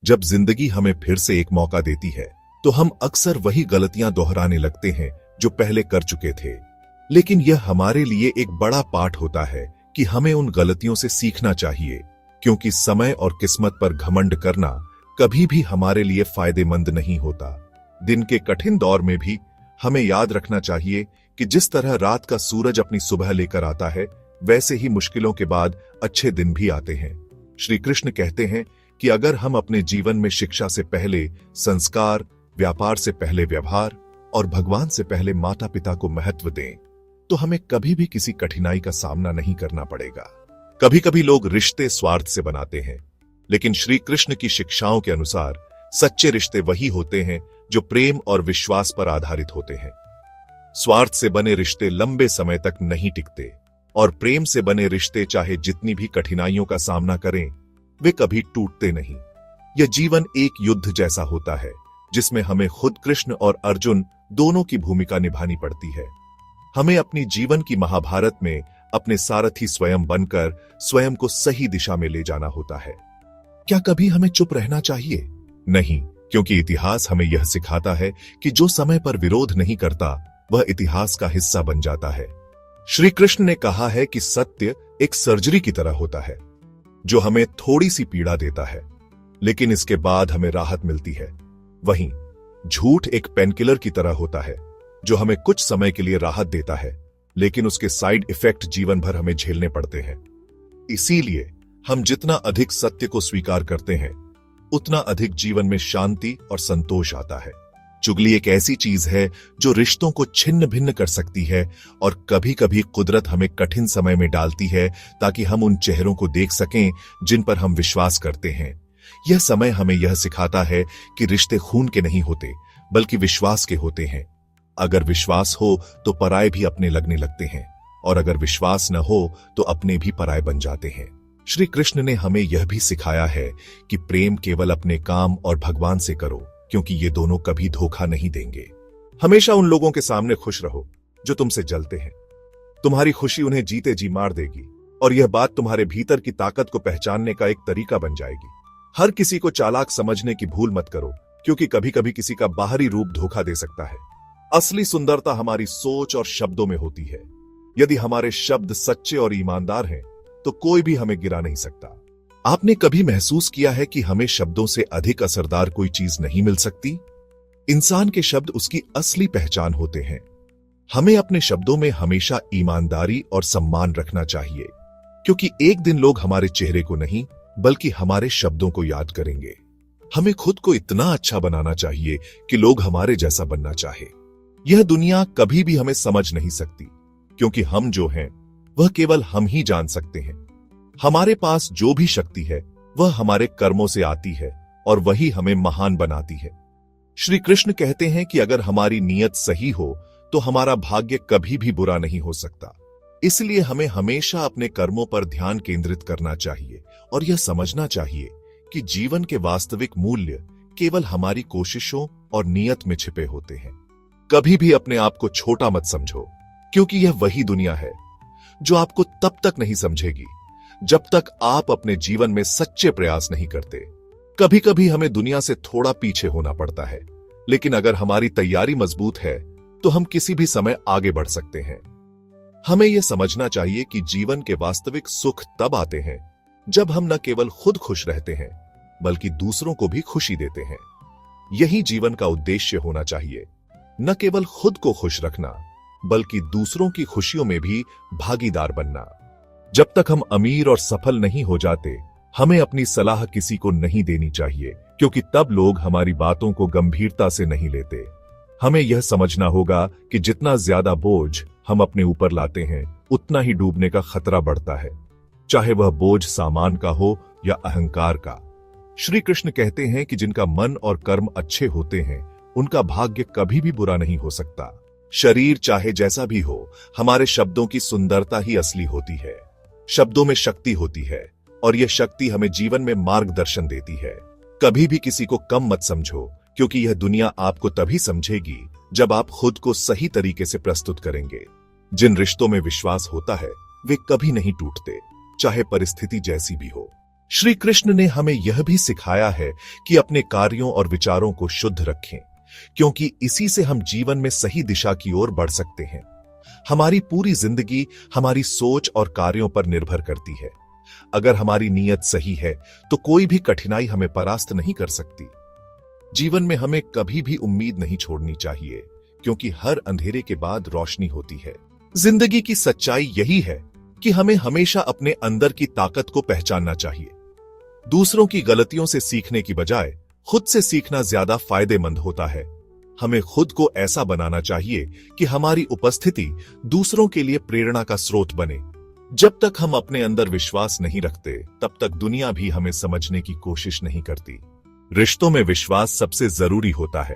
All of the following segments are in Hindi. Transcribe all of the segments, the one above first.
जब जिंदगी हमें फिर से एक मौका देती है तो हम अक्सर वही गलतियां दोहराने लगते हैं जो पहले कर चुके थे। लेकिन यह हमारे लिए एक बड़ा पाठ होता है कि हमें उन गलतियों से सीखना चाहिए, क्योंकि समय और किस्मत पर घमंड करना कभी भी हमारे लिए फायदेमंद नहीं होता। दिन के कठिन दौर में भी हमें याद रखना चाहिए कि जिस तरह रात का सूरज अपनी सुबह लेकर आता है, वैसे ही मुश्किलों के बाद अच्छे दिन भी आते हैं। श्री कृष्ण कहते हैं कि अगर हम अपने जीवन में शिक्षा से पहले संस्कार, व्यापार से पहले व्यवहार और भगवान से पहले माता पिता को महत्व दें, तो हमें कभी भी किसी कठिनाई का सामना नहीं करना पड़ेगा। कभी कभी लोग रिश्ते स्वार्थ से बनाते हैं, लेकिन श्री कृष्ण की शिक्षाओं के अनुसार सच्चे रिश्ते वही होते हैं जो प्रेम और विश्वास पर आधारित होते हैं। स्वार्थ से बने रिश्ते लंबे समय तक नहीं टिकते, और प्रेम से बने रिश्ते चाहे जितनी भी कठिनाइयों का सामना करें, वे कभी टूटते नहीं। यह जीवन एक युद्ध जैसा होता है जिसमें हमें खुद कृष्ण और अर्जुन दोनों की भूमिका निभानी पड़ती है। हमें अपनी जीवन की महाभारत में अपने सारथी स्वयं बनकर स्वयं को सही दिशा में ले जाना होता है। क्या कभी हमें चुप रहना चाहिए? नहीं, क्योंकि इतिहास हमें यह सिखाता है कि जो समय पर विरोध नहीं करता वह इतिहास का हिस्सा बन जाता है। श्री कृष्ण ने कहा है कि सत्य एक सर्जरी की तरह होता है जो हमें थोड़ी सी पीड़ा देता है, लेकिन इसके बाद हमें राहत मिलती है। वहीं झूठ एक पेनकिलर की तरह होता है जो हमें कुछ समय के लिए राहत देता है, लेकिन उसके साइड इफेक्ट जीवन भर हमें झेलने पड़ते हैं। इसीलिए हम जितना अधिक सत्य को स्वीकार करते हैं, उतना अधिक जीवन में शांति और संतोष आता है। चुगली एक ऐसी चीज है जो रिश्तों को छिन्न भिन्न कर सकती है, और कभी कभी कुदरत हमें कठिन समय में डालती है ताकि हम उन चेहरों को देख सकें जिन पर हम विश्वास करते हैं। यह समय हमें यह सिखाता है कि रिश्ते खून के नहीं होते, बल्कि विश्वास के होते हैं। अगर विश्वास हो तो पराये भी अपने लगने लगते हैं, और अगर विश्वास न हो तो अपने भी पराये बन जाते हैं। श्री कृष्ण ने हमें यह भी सिखाया है कि प्रेम केवल अपने काम और भगवान से करो, क्योंकि ये दोनों कभी धोखा नहीं देंगे। हमेशा उन लोगों के सामने खुश रहो जो तुमसे जलते हैं। तुम्हारी खुशी उन्हें जीते जी मार देगी, और यह बात तुम्हारे भीतर की ताकत को पहचानने का एक तरीका बन जाएगी। हर किसी को चालाक समझने की भूल मत करो, क्योंकि कभी कभी किसी का बाहरी रूप धोखा दे सकता है। असली सुंदरता हमारी सोच और शब्दों में होती है। यदि हमारे शब्द सच्चे और ईमानदार हैं, तो कोई भी हमें गिरा नहीं सकता। आपने कभी महसूस किया है कि हमें शब्दों से अधिक असरदार कोई चीज नहीं मिल सकती? इंसान के शब्द उसकी असली पहचान होते हैं। हमें अपने शब्दों में हमेशा ईमानदारी और सम्मान रखना चाहिए, क्योंकि एक दिन लोग हमारे चेहरे को नहीं बल्कि हमारे शब्दों को याद करेंगे। हमें खुद को इतना अच्छा बनाना चाहिए कि लोग हमारे जैसा बनना चाहे। यह दुनिया कभी भी हमें समझ नहीं सकती, क्योंकि हम जो हैं वह केवल हम ही जान सकते हैं। हमारे पास जो भी शक्ति है वह हमारे कर्मों से आती है, और वही हमें महान बनाती है। श्री कृष्ण कहते हैं कि अगर हमारी नीयत सही हो तो हमारा भाग्य कभी भी बुरा नहीं हो सकता। इसलिए हमें हमेशा अपने कर्मों पर ध्यान केंद्रित करना चाहिए, और यह समझना चाहिए कि जीवन के वास्तविक मूल्य केवल हमारी कोशिशों और नियत में छिपे होते हैं। कभी भी अपने आप को छोटा मत समझो, क्योंकि यह वही दुनिया है जो आपको तब तक नहीं समझेगी जब तक आप अपने जीवन में सच्चे प्रयास नहीं करते। कभी कभी हमें दुनिया से थोड़ा पीछे होना पड़ता है, लेकिन अगर हमारी तैयारी मजबूत है तो हम किसी भी समय आगे बढ़ सकते हैं। हमें यह समझना चाहिए कि जीवन के वास्तविक सुख तब आते हैं जब हम न केवल खुद खुश रहते हैं, बल्कि दूसरों को भी खुशी देते हैं। यही जीवन का उद्देश्य होना चाहिए, न केवल खुद को खुश रखना, बल्कि दूसरों की खुशियों में भी भागीदार बनना। जब तक हम अमीर और सफल नहीं हो जाते, हमें अपनी सलाह किसी को नहीं देनी चाहिए, क्योंकि तब लोग हमारी बातों को गंभीरता से नहीं लेते। हमें यह समझना होगा कि जितना ज्यादा बोझ हम अपने ऊपर लाते हैं, उतना ही डूबने का खतरा बढ़ता है, चाहे वह बोझ सामान का हो या अहंकार का। श्री कृष्ण कहते हैं कि जिनका मन और कर्म अच्छे होते हैं, उनका भाग्य कभी भी बुरा नहीं हो सकता। शरीर चाहे जैसा भी हो, हमारे शब्दों की सुंदरता ही असली होती है। शब्दों में शक्ति होती है, और यह शक्ति हमें जीवन में मार्गदर्शन देती है। कभी भी किसी को कम मत समझो, क्योंकि यह दुनिया आपको तभी समझेगी जब आप खुद को सही तरीके से प्रस्तुत करेंगे। जिन रिश्तों में विश्वास होता है वे कभी नहीं टूटते, चाहे परिस्थिति जैसी भी हो। श्री कृष्ण ने हमें यह भी सिखाया है कि अपने कार्यों और विचारों को शुद्ध रखें, क्योंकि इसी से हम जीवन में सही दिशा की ओर बढ़ सकते हैं। हमारी पूरी जिंदगी हमारी सोच और कार्यों पर निर्भर करती है। अगर हमारी नीयत सही है तो कोई भी कठिनाई हमें परास्त नहीं कर सकती। जीवन में हमें कभी भी उम्मीद नहीं छोड़नी चाहिए, क्योंकि हर अंधेरे के बाद रोशनी होती है। जिंदगी की सच्चाई यही है कि हमें हमेशा अपने अंदर की ताकत को पहचानना चाहिए। दूसरों की गलतियों से सीखने की बजाय खुद से सीखना ज्यादा फायदेमंद होता है। हमें खुद को ऐसा बनाना चाहिए कि हमारी उपस्थिति दूसरों के लिए प्रेरणा का स्रोत बने। जब तक हम अपने अंदर विश्वास नहीं रखते, तब तक दुनिया भी हमें समझने की कोशिश नहीं करती। रिश्तों में विश्वास सबसे जरूरी होता है।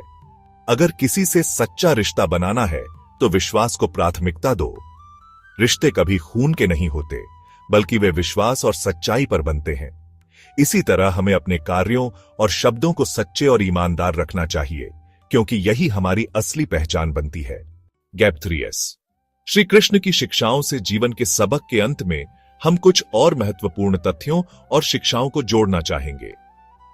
अगर किसी से सच्चा रिश्ता बनाना है तो विश्वास को प्राथमिकता दो। रिश्ते कभी खून के नहीं होते, बल्कि वे विश्वास और सच्चाई पर बनते हैं। इसी तरह हमें अपने कार्यों और शब्दों को सच्चे और ईमानदार रखना चाहिए, क्योंकि यही हमारी असली पहचान बनती है। Gap 3S। श्री कृष्ण की शिक्षाओं से जीवन के सबक के अंत में हम कुछ और महत्वपूर्ण तथ्यों और शिक्षाओं को जोड़ना चाहेंगे।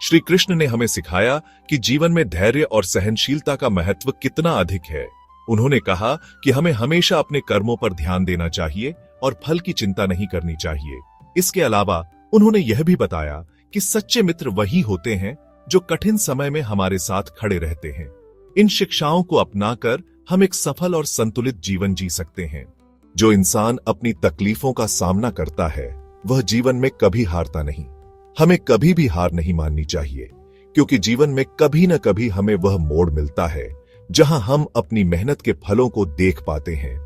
श्री कृष्ण ने हमें सिखाया कि जीवन में धैर्य और सहनशीलता का महत्व कितना अधिक है। उन्होंने कहा कि हमें हमेशा अपने कर्मों पर ध्यान देना चाहिए और फल की चिंता नहीं करनी चाहिए। इसके अलावा उन्होंने यह भी बताया कि सच्चे मित्र वही होते हैं जो कठिन समय में हमारे साथ खड़े रहते हैं। इन शिक्षाओं को अपनाकर हम एक सफल और संतुलित जीवन जी सकते हैं। जो इंसान अपनी तकलीफों का सामना करता है, वह जीवन में कभी हारता नहीं। हमें कभी भी हार नहीं माननी चाहिए, क्योंकि जीवन में कभी न कभी हमें वह मोड़ मिलता है जहां हम अपनी मेहनत के फलों को देख पाते हैं।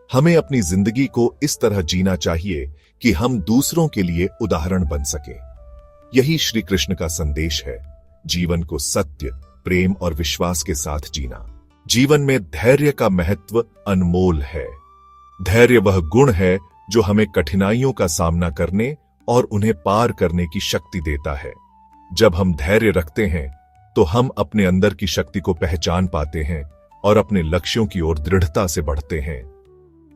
हमें अपनी जिंदगी को इस तरह जीना चाहिए कि हम दूसरों के लिए उदाहरण बन सके। यही श्री कृष्ण का संदेश है। जीवन को सत्य, प्रेम और विश्वास के साथ जीना। जीवन में धैर्य का महत्व अनमोल है। धैर्य वह गुण है जो हमें कठिनाइयों का सामना करने और उन्हें पार करने की शक्ति देता है। जब हम धैर्य रखते हैं तो हम अपने अंदर की शक्ति को पहचान पाते हैं और अपने लक्ष्यों की ओर दृढ़ता से बढ़ते हैं।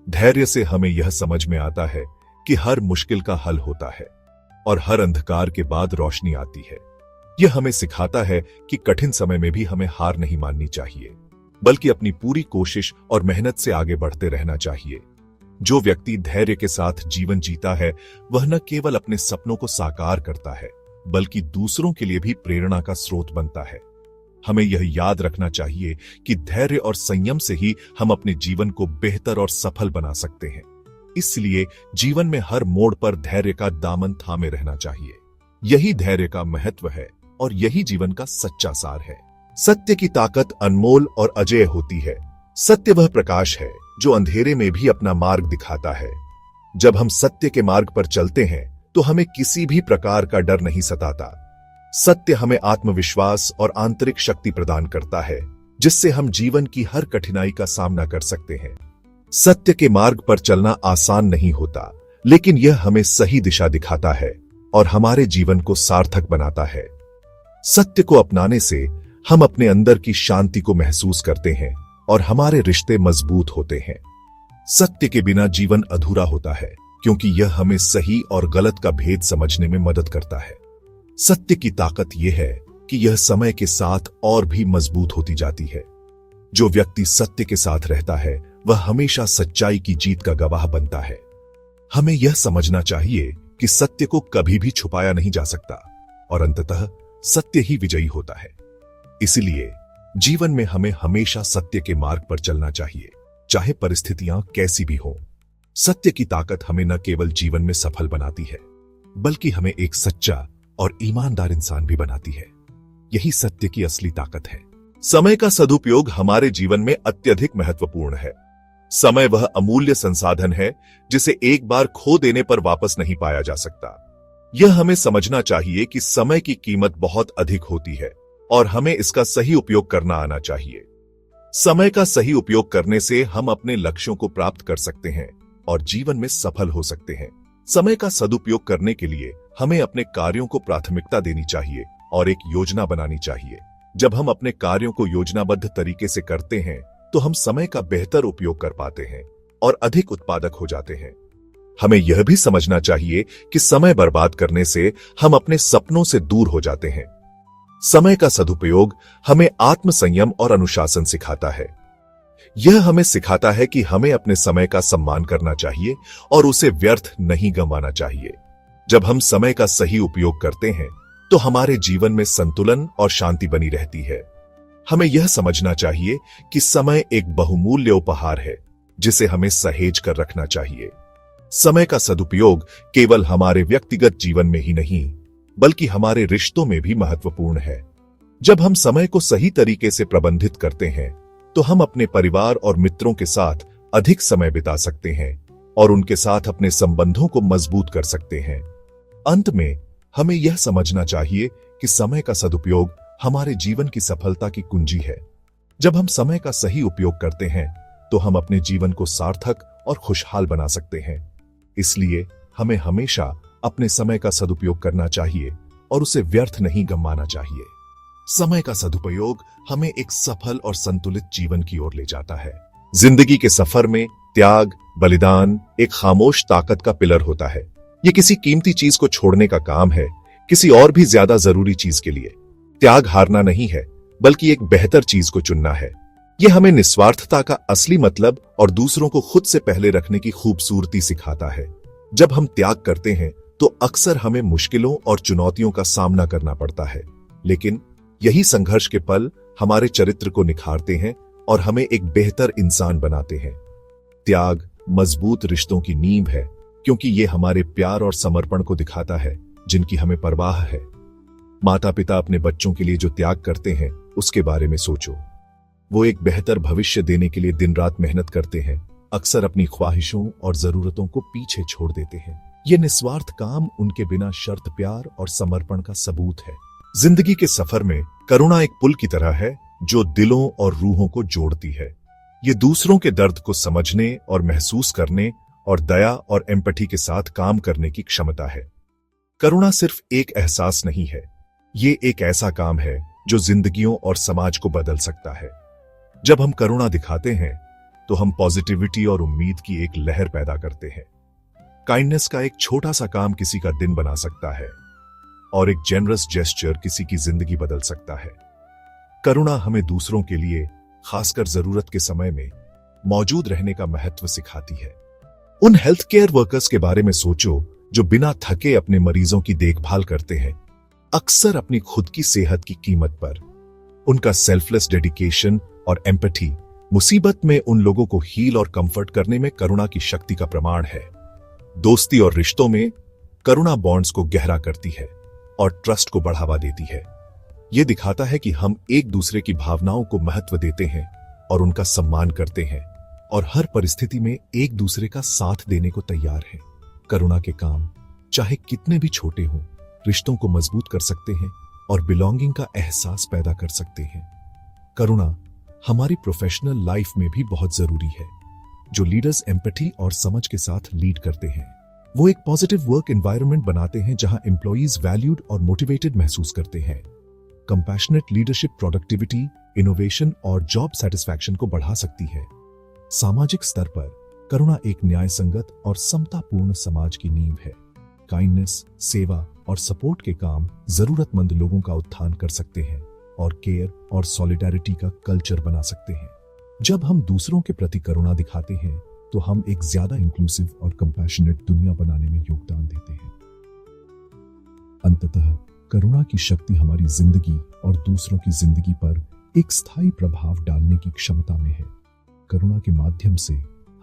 धैर्य से हमें यह समझ में आता है कि हर मुश्किल का हल होता है और हर अंधकार के बाद रोशनी आती है। यह हमें सिखाता है कि कठिन समय में भी हमें हार नहीं माननी चाहिए, बल्कि अपनी पूरी कोशिश और मेहनत से आगे बढ़ते रहना चाहिए। जो व्यक्ति धैर्य के साथ जीवन जीता है, वह न केवल अपने सपनों को साकार करता है, बल्कि दूसरों के लिए भी प्रेरणा का स्रोत बनता है। हमें यह याद रखना चाहिए कि धैर्य और संयम से ही हम अपने जीवन को बेहतर और सफल बना सकते हैं। इसलिए जीवन में हर मोड़ पर धैर्य का दामन थामे रहना चाहिए। यही धैर्य का महत्व है और यही जीवन का सच्चा सार है। सत्य की ताकत अनमोल और अजेय होती है। सत्य वह प्रकाश है जो अंधेरे में भी अपना मार्ग दिखाता है। जब हम सत्य के मार्ग पर चलते हैं तो हमें किसी भी प्रकार का डर नहीं सताता। सत्य हमें आत्मविश्वास और आंतरिक शक्ति प्रदान करता है, जिससे हम जीवन की हर कठिनाई का सामना कर सकते हैं। सत्य के मार्ग पर चलना आसान नहीं होता, लेकिन यह हमें सही दिशा दिखाता है और हमारे जीवन को सार्थक बनाता है। सत्य को अपनाने से हम अपने अंदर की शांति को महसूस करते हैं और हमारे रिश्ते मजबूत होते हैं। सत्य के बिना जीवन अधूरा होता है, क्योंकि यह हमें सही और गलत का भेद समझने में मदद करता है। सत्य की ताकत यह है कि यह समय के साथ और भी मजबूत होती जाती है। जो व्यक्ति सत्य के साथ रहता है, वह हमेशा सच्चाई की जीत का गवाह बनता है। हमें यह समझना चाहिए कि सत्य को कभी भी छुपाया नहीं जा सकता और अंततः सत्य ही विजयी होता है। इसलिए जीवन में हमें हमेशा सत्य के मार्ग पर चलना चाहिए, चाहे परिस्थितियां कैसी भी हों। सत्य की ताकत हमें न केवल जीवन में सफल बनाती है, बल्कि हमें एक सच्चा और ईमानदार इंसान भी बनाती है। यही सत्य की असली ताकत है। समय का सदुपयोग हमारे जीवन में अत्यधिक महत्वपूर्ण है। समय वह अमूल्य संसाधन है जिसे एक बार खो देने पर वापस नहीं पाया जा सकता। यह हमें समझना चाहिए कि समय की कीमत बहुत अधिक होती है और हमें इसका सही उपयोग करना आना चाहिए। समय का सही उपयोग करने से हम अपने लक्ष्यों को प्राप्त कर सकते हैं और जीवन में सफल हो सकते हैं। समय का सदुपयोग करने के लिए हमें अपने कार्यों को प्राथमिकता देनी चाहिए और एक योजना बनानी चाहिए। जब हम अपने कार्यों को योजनाबद्ध तरीके से करते हैं, तो हम समय का बेहतर उपयोग कर पाते हैं और अधिक उत्पादक हो जाते हैं। हमें यह भी समझना चाहिए कि समय बर्बाद करने से हम अपने सपनों से दूर हो जाते हैं। समय का सदुपयोग हमें आत्मसंयम और अनुशासन सिखाता है। यह हमें सिखाता है कि हमें अपने समय का सम्मान करना चाहिए और उसे व्यर्थ नहीं गंवाना चाहिए। जब हम समय का सही उपयोग करते हैं तो हमारे जीवन में संतुलन और शांति बनी रहती है। हमें यह समझना चाहिए कि समय एक बहुमूल्य उपहार है जिसे हमें सहेज कर रखना चाहिए। समय का सदुपयोग केवल हमारे व्यक्तिगत जीवन में ही नहीं बल्कि हमारे रिश्तों में भी महत्वपूर्ण है। जब हम समय को सही तरीके से प्रबंधित करते हैं तो हम अपने परिवार और मित्रों के साथ अधिक समय बिता सकते हैं और उनके साथ अपने संबंधों को मजबूत कर सकते हैं। अंत में हमें यह समझना चाहिए कि समय का सदुपयोग हमारे जीवन की सफलता की कुंजी है। जब हम समय का सही उपयोग करते हैं तो हम अपने जीवन को सार्थक और खुशहाल बना सकते हैं। इसलिए हमें हमेशा अपने समय का सदुपयोग करना चाहिए और उसे व्यर्थ नहीं गंवाना चाहिए। समय का सदुपयोग हमें एक सफल और संतुलित जीवन की ओर ले जाता है। जिंदगी के सफर में त्याग, बलिदान एक खामोश ताकत का पिलर होता है। ये किसी कीमती चीज को छोड़ने का काम है, किसी और भी ज्यादा जरूरी चीज के लिए। त्याग हारना नहीं है, बल्कि एक बेहतर चीज को चुनना है। यह हमें निस्वार्थता का असली मतलब और दूसरों को खुद से पहले रखने की खूबसूरती सिखाता है। जब हम त्याग करते हैं तो अक्सर हमें मुश्किलों और चुनौतियों का सामना करना पड़ता है, लेकिन यही संघर्ष के पल हमारे चरित्र को निखारते हैं और हमें एक बेहतर इंसान बनाते हैं। त्याग मजबूत रिश्तों की नींव है, क्योंकि ये हमारे प्यार और समर्पण को दिखाता है जिनकी हमें परवाह है। माता पिता अपने बच्चों के लिए जो त्याग करते हैं उसके बारे में सोचो। वो एक बेहतर भविष्य देने के लिए दिन रात मेहनत करते हैं, अक्सर अपनी ख्वाहिशों और जरूरतों को पीछे छोड़ देते हैं। ये निस्वार्थ काम उनके बिना शर्त प्यार और समर्पण का सबूत है। जिंदगी के सफर में करुणा एक पुल की तरह है जो दिलों और रूहों को जोड़ती है। ये दूसरों के दर्द को समझने और महसूस करने और दया और एम्पैथी के साथ काम करने की क्षमता है। करुणा सिर्फ एक एहसास नहीं है, ये एक ऐसा काम है जो जिंदगियों और समाज को बदल सकता है। जब हम करुणा दिखाते हैं तो हम पॉजिटिविटी और उम्मीद की एक लहर पैदा करते हैं। काइंडनेस का एक छोटा सा काम किसी का दिन बना सकता है और एक जेनरस जेस्चर किसी की जिंदगी बदल सकता है। करुणा हमें दूसरों के लिए, खासकर जरूरत के समय में, मौजूद रहने का महत्व सिखाती है। उन हेल्थ केयर वर्कर्स के बारे में सोचो जो बिना थके अपने मरीजों की देखभाल करते हैं, अक्सर अपनी खुद की सेहत की कीमत पर। उनका सेल्फलेस डेडिकेशन और एम्पैथी मुसीबत में उन लोगों को हील और कंफर्ट करने में करुणा की शक्ति का प्रमाण है। दोस्ती और रिश्तों में करुणा बॉन्ड्स को गहरा करती है और ट्रस्ट को बढ़ावा देती है। यह दिखाता है कि हम एक दूसरे की भावनाओं को महत्व देते हैं और उनका सम्मान करते हैं और हर परिस्थिति में एक दूसरे का साथ देने को तैयार हैं। करुणा के काम चाहे कितने भी छोटे हों, रिश्तों को मजबूत कर सकते हैं और बिलोंगिंग का एहसास पैदा कर सकते हैं। करुणा हमारी प्रोफेशनल लाइफ में भी बहुत जरूरी है। जो लीडर्स एम्पैथी और समझ के साथ लीड करते हैं वो एक पॉजिटिव वर्क एनवायरनमेंट बनाते हैं जहां एम्प्लॉइज वैल्यूड और मोटिवेटेड महसूस करते हैं। कंपैशनेट लीडरशिप प्रोडक्टिविटी, इनोवेशन और जॉब सेटिस्फैक्शन को बढ़ा सकती है। सामाजिक स्तर पर करुणा एक न्याय संगत और समतापूर्ण समाज की नींव है। काइंडनेस, सेवा और सपोर्ट के काम जरूरतमंद लोगों का उत्थान कर सकते हैं और केयर और सॉलिडारिटी का कल्चर बना सकते हैं। जब हम दूसरों के प्रति करुणा दिखाते हैं तो हम एक ज्यादा इंक्लूसिव और कंपैशनेट दुनिया बनाने में योगदान देते हैं। अंततः करुणा की शक्ति हमारी जिंदगी और दूसरों की जिंदगी पर एक स्थायी प्रभाव डालने की क्षमता में है। करुणा के माध्यम से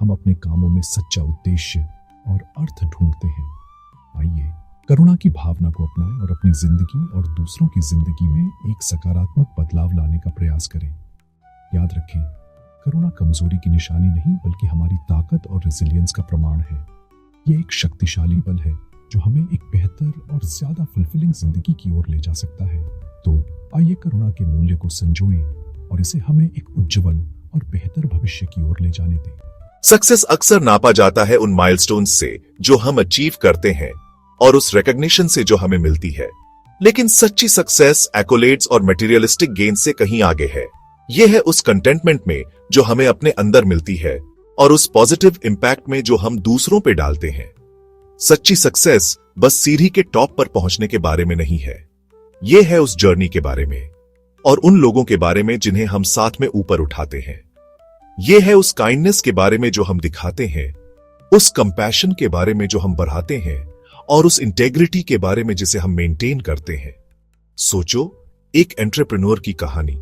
हम अपने कामों में सच्चा उद्देश्य और अर्थ ढूंढते हैं। आइए करुणा की भावना को अपनाएं और अपनी जिंदगी और दूसरों की जिंदगी में एक सकारात्मक बदलाव लाने का प्रयास करें। याद रखें, करुणा कमजोरी की निशानी नहीं बल्कि हमारी ताकत और रेजिलियंस का प्रमाण है। ये एक शक्तिशाली बल है जो हमें एक बेहतर और ज्यादा फुलफिलिंग जिंदगी की ओर ले जा सकता है। तो आइए करुणा के मूल्य को संजोएं और इसे हमें एक उज्जवल और बेहतर भविष्य की ओर ले जाने दें। सक्सेस अक्सर नापा जाता है उन माइलस्टोन्स से जो हम अचीव करते हैं और उस रिकॉग्निशन से जो हमें मिलती है, लेकिन सच्ची सक्सेस एक्कोलेड्स और मटेरियलिस्टिक गेन से कहीं आगे है। यह है उस कंटेंटमेंट में जो हमें अपने अंदर मिलती है और उस पॉजिटिव इंपैक्ट में जो हम दूसरों पे डालते हैं। सच्ची सक्सेस बस सीढ़ी के टॉप पर पहुंचने के बारे में नहीं है, यह है उस जर्नी के बारे में और उन लोगों के बारे में जिन्हें हम साथ में ऊपर उठाते हैं। यह है उस काइंडनेस के बारे में जो हम दिखाते हैं, उस कंपैशन के बारे में जो हम बढ़ाते हैं और उस इंटेग्रिटी के बारे में जिसे हम मेंटेन करते हैं। सोचो, एक एंटरप्रेन्योर की कहानी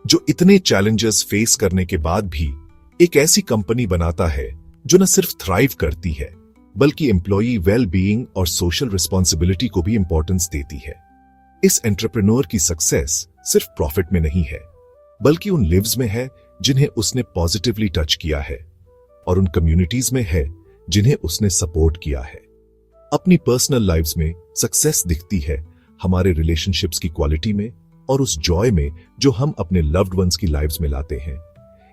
जो इतने चैलेंजेस फेस करने के बाद भी एक ऐसी कंपनी बनाता है जो न सिर्फ थ्राइव करती है बल्कि एम्प्लॉई वेल बीइंग और सोशल रिस्पॉन्सिबिलिटी को भी इंपॉर्टेंस देती है। इस एंटरप्रेन्योर की सक्सेस सिर्फ प्रॉफिट में नहीं है बल्कि उन लिव्स में है जिन्हें उसने पॉजिटिवली टच किया है और उन कम्युनिटीज में है जिन्हें उसने सपोर्ट किया है। अपनी पर्सनल लाइव्स में सक्सेस दिखती है हमारे रिलेशनशिप्स की क्वालिटी में और उस जॉय में जो हम अपने लव्ड वंस की लाइव्स में लाते हैं।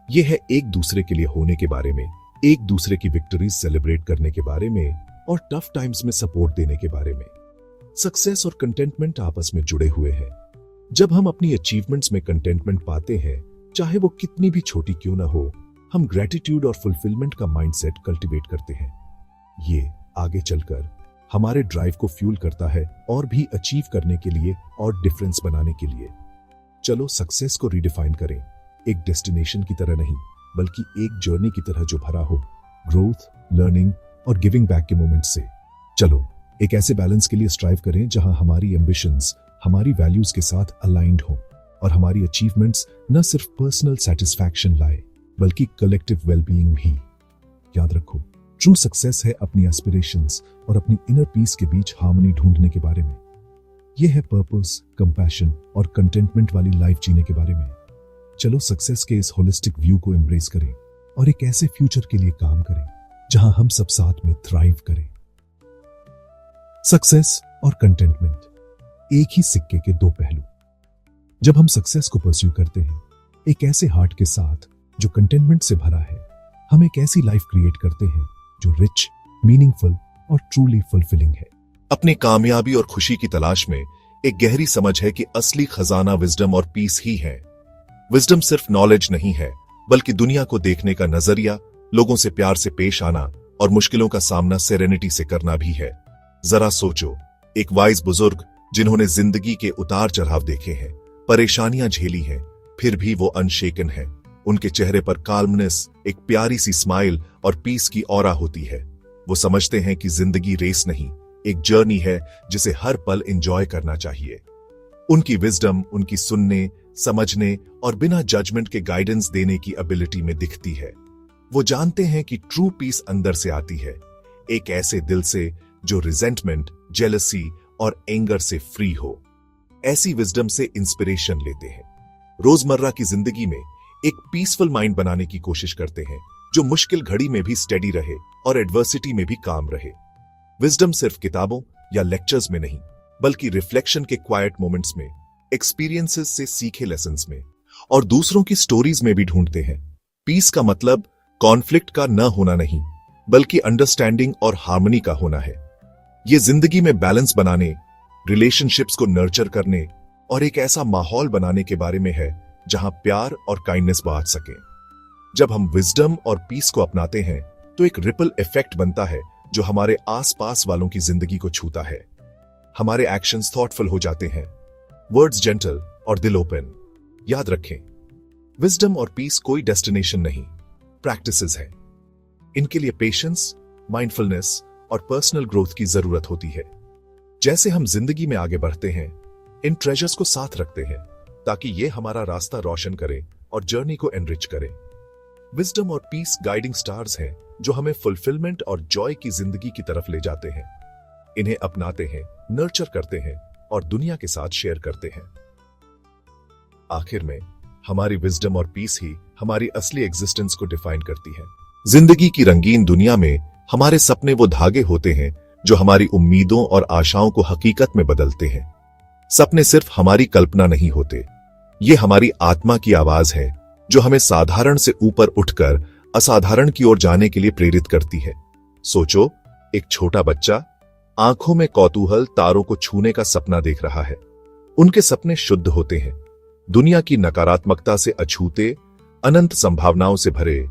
यह है एक दूसरे के लिए होने के बारे में, एक दूसरे की विक्ट्रीज सेलिब्रेट करने के बारे में और टफ टाइम्स में सपोर्ट देने के बारे में। सक्सेस और कंटेंटमेंट आपस में जुड़े हुए हैं। जब हम अपनी अचीवमेंट्स में कंटेंटमेंट पाते हैं, चाहे वो कितनी भी छोटी क्यों ना हो, हम ग्रेटिट्यूड और फुलफिलमेंट का माइंडसेट कल्टीवेट करते हैं। ये आगे चलकर हमारे ड्राइव को फ्यूल करता है और भी अचीव करने के लिए और डिफरेंस बनाने के लिए। चलो सक्सेस को रीडिफाइन करें, एक डेस्टिनेशन की तरह नहीं बल्कि एक जर्नी की तरह जो भरा हो ग्रोथ, लर्निंग और गिविंग बैक के मोमेंट्स से। चलो एक ऐसे बैलेंस के लिए स्ट्राइव करें जहां हमारी एम्बिशंस हमारी वैल्यूज के साथ अलाइंड हो और हमारी अचीवमेंट्स न सिर्फ पर्सनल सेटिस्फैक्शन लाए बल्कि कलेक्टिव वेलबीइंग भी। याद रखो, ट्रू सक्सेस है अपनी एस्पिरेशंस और अपनी इनर पीस के बीच हार्मनी ढूंढने के बारे में। यह है पर्पस, कंपैशन और कंटेंटमेंट वाली लाइफ जीने के बारे में। चलो सक्सेस के इस होलिस्टिक व्यू को एम्ब्रेस करें और एक ऐसे फ्यूचर के लिए काम करें जहां हम सब साथ में थ्राइव करें। सक्सेस और कंटेंटमेंट एक ही सिक्के के दो पहलू। जब हम सक्सेस को परस्यू करते हैं एक ऐसे हार्ट के साथ जो कंटेंटमेंट से भरा है, हम एक ऐसी लाइफ क्रिएट करते हैं जो रिच, मीनिंगफुल और ट्रूली फुलफिलिंग है। अपनी कामयाबी और खुशी की तलाश में एक गहरी समझ है कि असली खजाना विजडम और पीस ही है। विजडम सिर्फ नॉलेज नहीं है बल्कि दुनिया को देखने का नजरिया, लोगों से प्यार से पेश आना और मुश्किलों का सामना सेरेनिटी से करना भी है। जरा सोचो, एक वाइज बुजुर्ग जिन्होंने जिंदगी के उतार चढ़ाव देखे हैं, परेशानियां झेली हैं, फिर भी वो अनशेकन है। उनके चेहरे पर काल्मनेस, एक प्यारी सी स्माइल और पीस की ऑरा होती है। वो समझते हैं कि जिंदगी रेस नहीं, एक जर्नी है जिसे हर पल एंजॉय करना चाहिए। उनकी विजडम उनकी सुनने, समझने और बिना जजमेंट के गाइडेंस देने की एबिलिटी में दिखती है। वो जानते हैं कि ट्रू पीस अंदर से आती है, एक ऐसे दिल से जो रिजेंटमेंट, जेलसी और एंगर से फ्री हो। ऐसी विजडम से इंस्पिरेशन लेते हैं। रोजमर्रा की जिंदगी में एक पीसफुल माइंड बनाने की कोशिश करते हैं जो मुश्किल घड़ी में भी स्टेडी रहे और एडवर्सिटी में भी काम रहे। विजडम सिर्फ किताबों या लेक्चर्स में नहीं बल्कि रिफ्लेक्शन के क्वाइट मोमेंट्स में, एक्सपीरियंसेस से सीखे लेसन्स में और दूसरों की स्टोरीज में भी ढूंढते हैं। पीस का मतलब कॉन्फ्लिक्ट का न होना नहीं बल्कि अंडरस्टैंडिंग और हार्मनी का होना है। ये जिंदगी में बैलेंस बनाने, रिलेशनशिप्स को नर्चर करने और एक ऐसा माहौल बनाने के बारे में है जहां प्यार और काइंडनेस बांट सके। जब हम विजडम और पीस को अपनाते हैं तो एक रिपल इफेक्ट बनता है जो हमारे आसपास वालों की जिंदगी को छूता है। हमारे एक्शंस थॉटफुल हो जाते हैं, वर्ड्स जेंटल और दिल ओपन। याद रखें, विजडम और पीस कोई डेस्टिनेशन नहीं, प्रैक्टिसेस हैं। इनके लिए पेशेंस, माइंडफुलनेस और पर्सनल ग्रोथ की जरूरत होती है। जैसे हम जिंदगी में आगे बढ़ते हैं, इन ट्रेजर्स को साथ रखते हैं ताकि ये हमारा रास्ता रोशन करें और जर्नी को एनरिच करें। विजडम और पीस गाइडिंग स्टार्स हैं जो हमें फुलफिलमेंट और जॉय की जिंदगी की तरफ ले जाते हैं। इन्हें अपनाते हैं, नर्चर करते हैं और दुनिया के साथ शेयर करते हैं। आखिर में हमारी विजडम और पीस ही हमारी असली एग्जिस्टेंस को डिफाइन करती है। जिंदगी की रंगीन दुनिया में हमारे सपने वो धागे होते हैं जो हमारी उम्मीदों और आशाओं को हकीकत में बदलते हैं। सपने सिर्फ हमारी कल्पना नहीं होते, ये हमारी आत्मा की आवाज है जो हमें साधारण से ऊपर उठकर असाधारण की ओर जाने के लिए प्रेरित करती है। सोचो, एक छोटा बच्चा आंखों में कौतूहल तारों को छूने का सपना देख रहा है। उनके सपने शुद्ध होते हैं, दुनिया की नकारात्मकता से अछूते, अनंत संभावनाओं से भरे।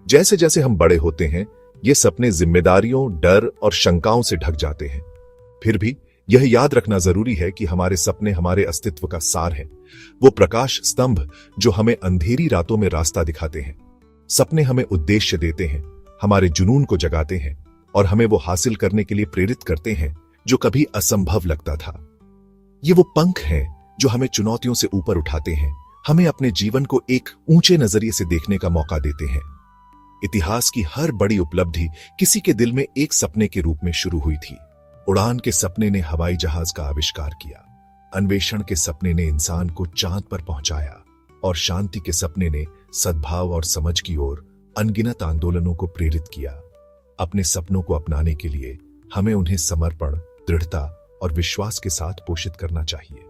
जैसे जैसे हम बड़े होते हैं, ये सपने जिम्मेदारियों, डर और शंकाओं से ढक जाते हैं। फिर भी यह याद रखना जरूरी है कि हमारे सपने हमारे अस्तित्व का सार हैं, वो प्रकाश स्तंभ जो हमें अंधेरी रातों में रास्ता दिखाते हैं। सपने हमें उद्देश्य देते हैं, हमारे जुनून को जगाते हैं और हमें वो हासिल करने के लिए प्रेरित करते हैं जो कभी असंभव लगता था। ये वो पंख हैं जो हमें चुनौतियों से ऊपर उठाते हैं, हमें अपने जीवन को एक ऊंचे नजरिए से देखने का मौका देते हैं। इतिहास की हर बड़ी उपलब्धि किसी के दिल में एक सपने के रूप में शुरू हुई थी। उड़ान के सपने ने हवाई जहाज का आविष्कार किया, अन्वेषण के सपने ने इंसान को चांद पर पहुंचाया और शांति के सपने ने सद्भाव और समझ की ओर अनगिनत आंदोलनों को प्रेरित किया। अपने सपनों को अपनाने के लिए हमें उन्हें समर्पण, दृढ़ता और विश्वास के साथ पोषित करना चाहिए।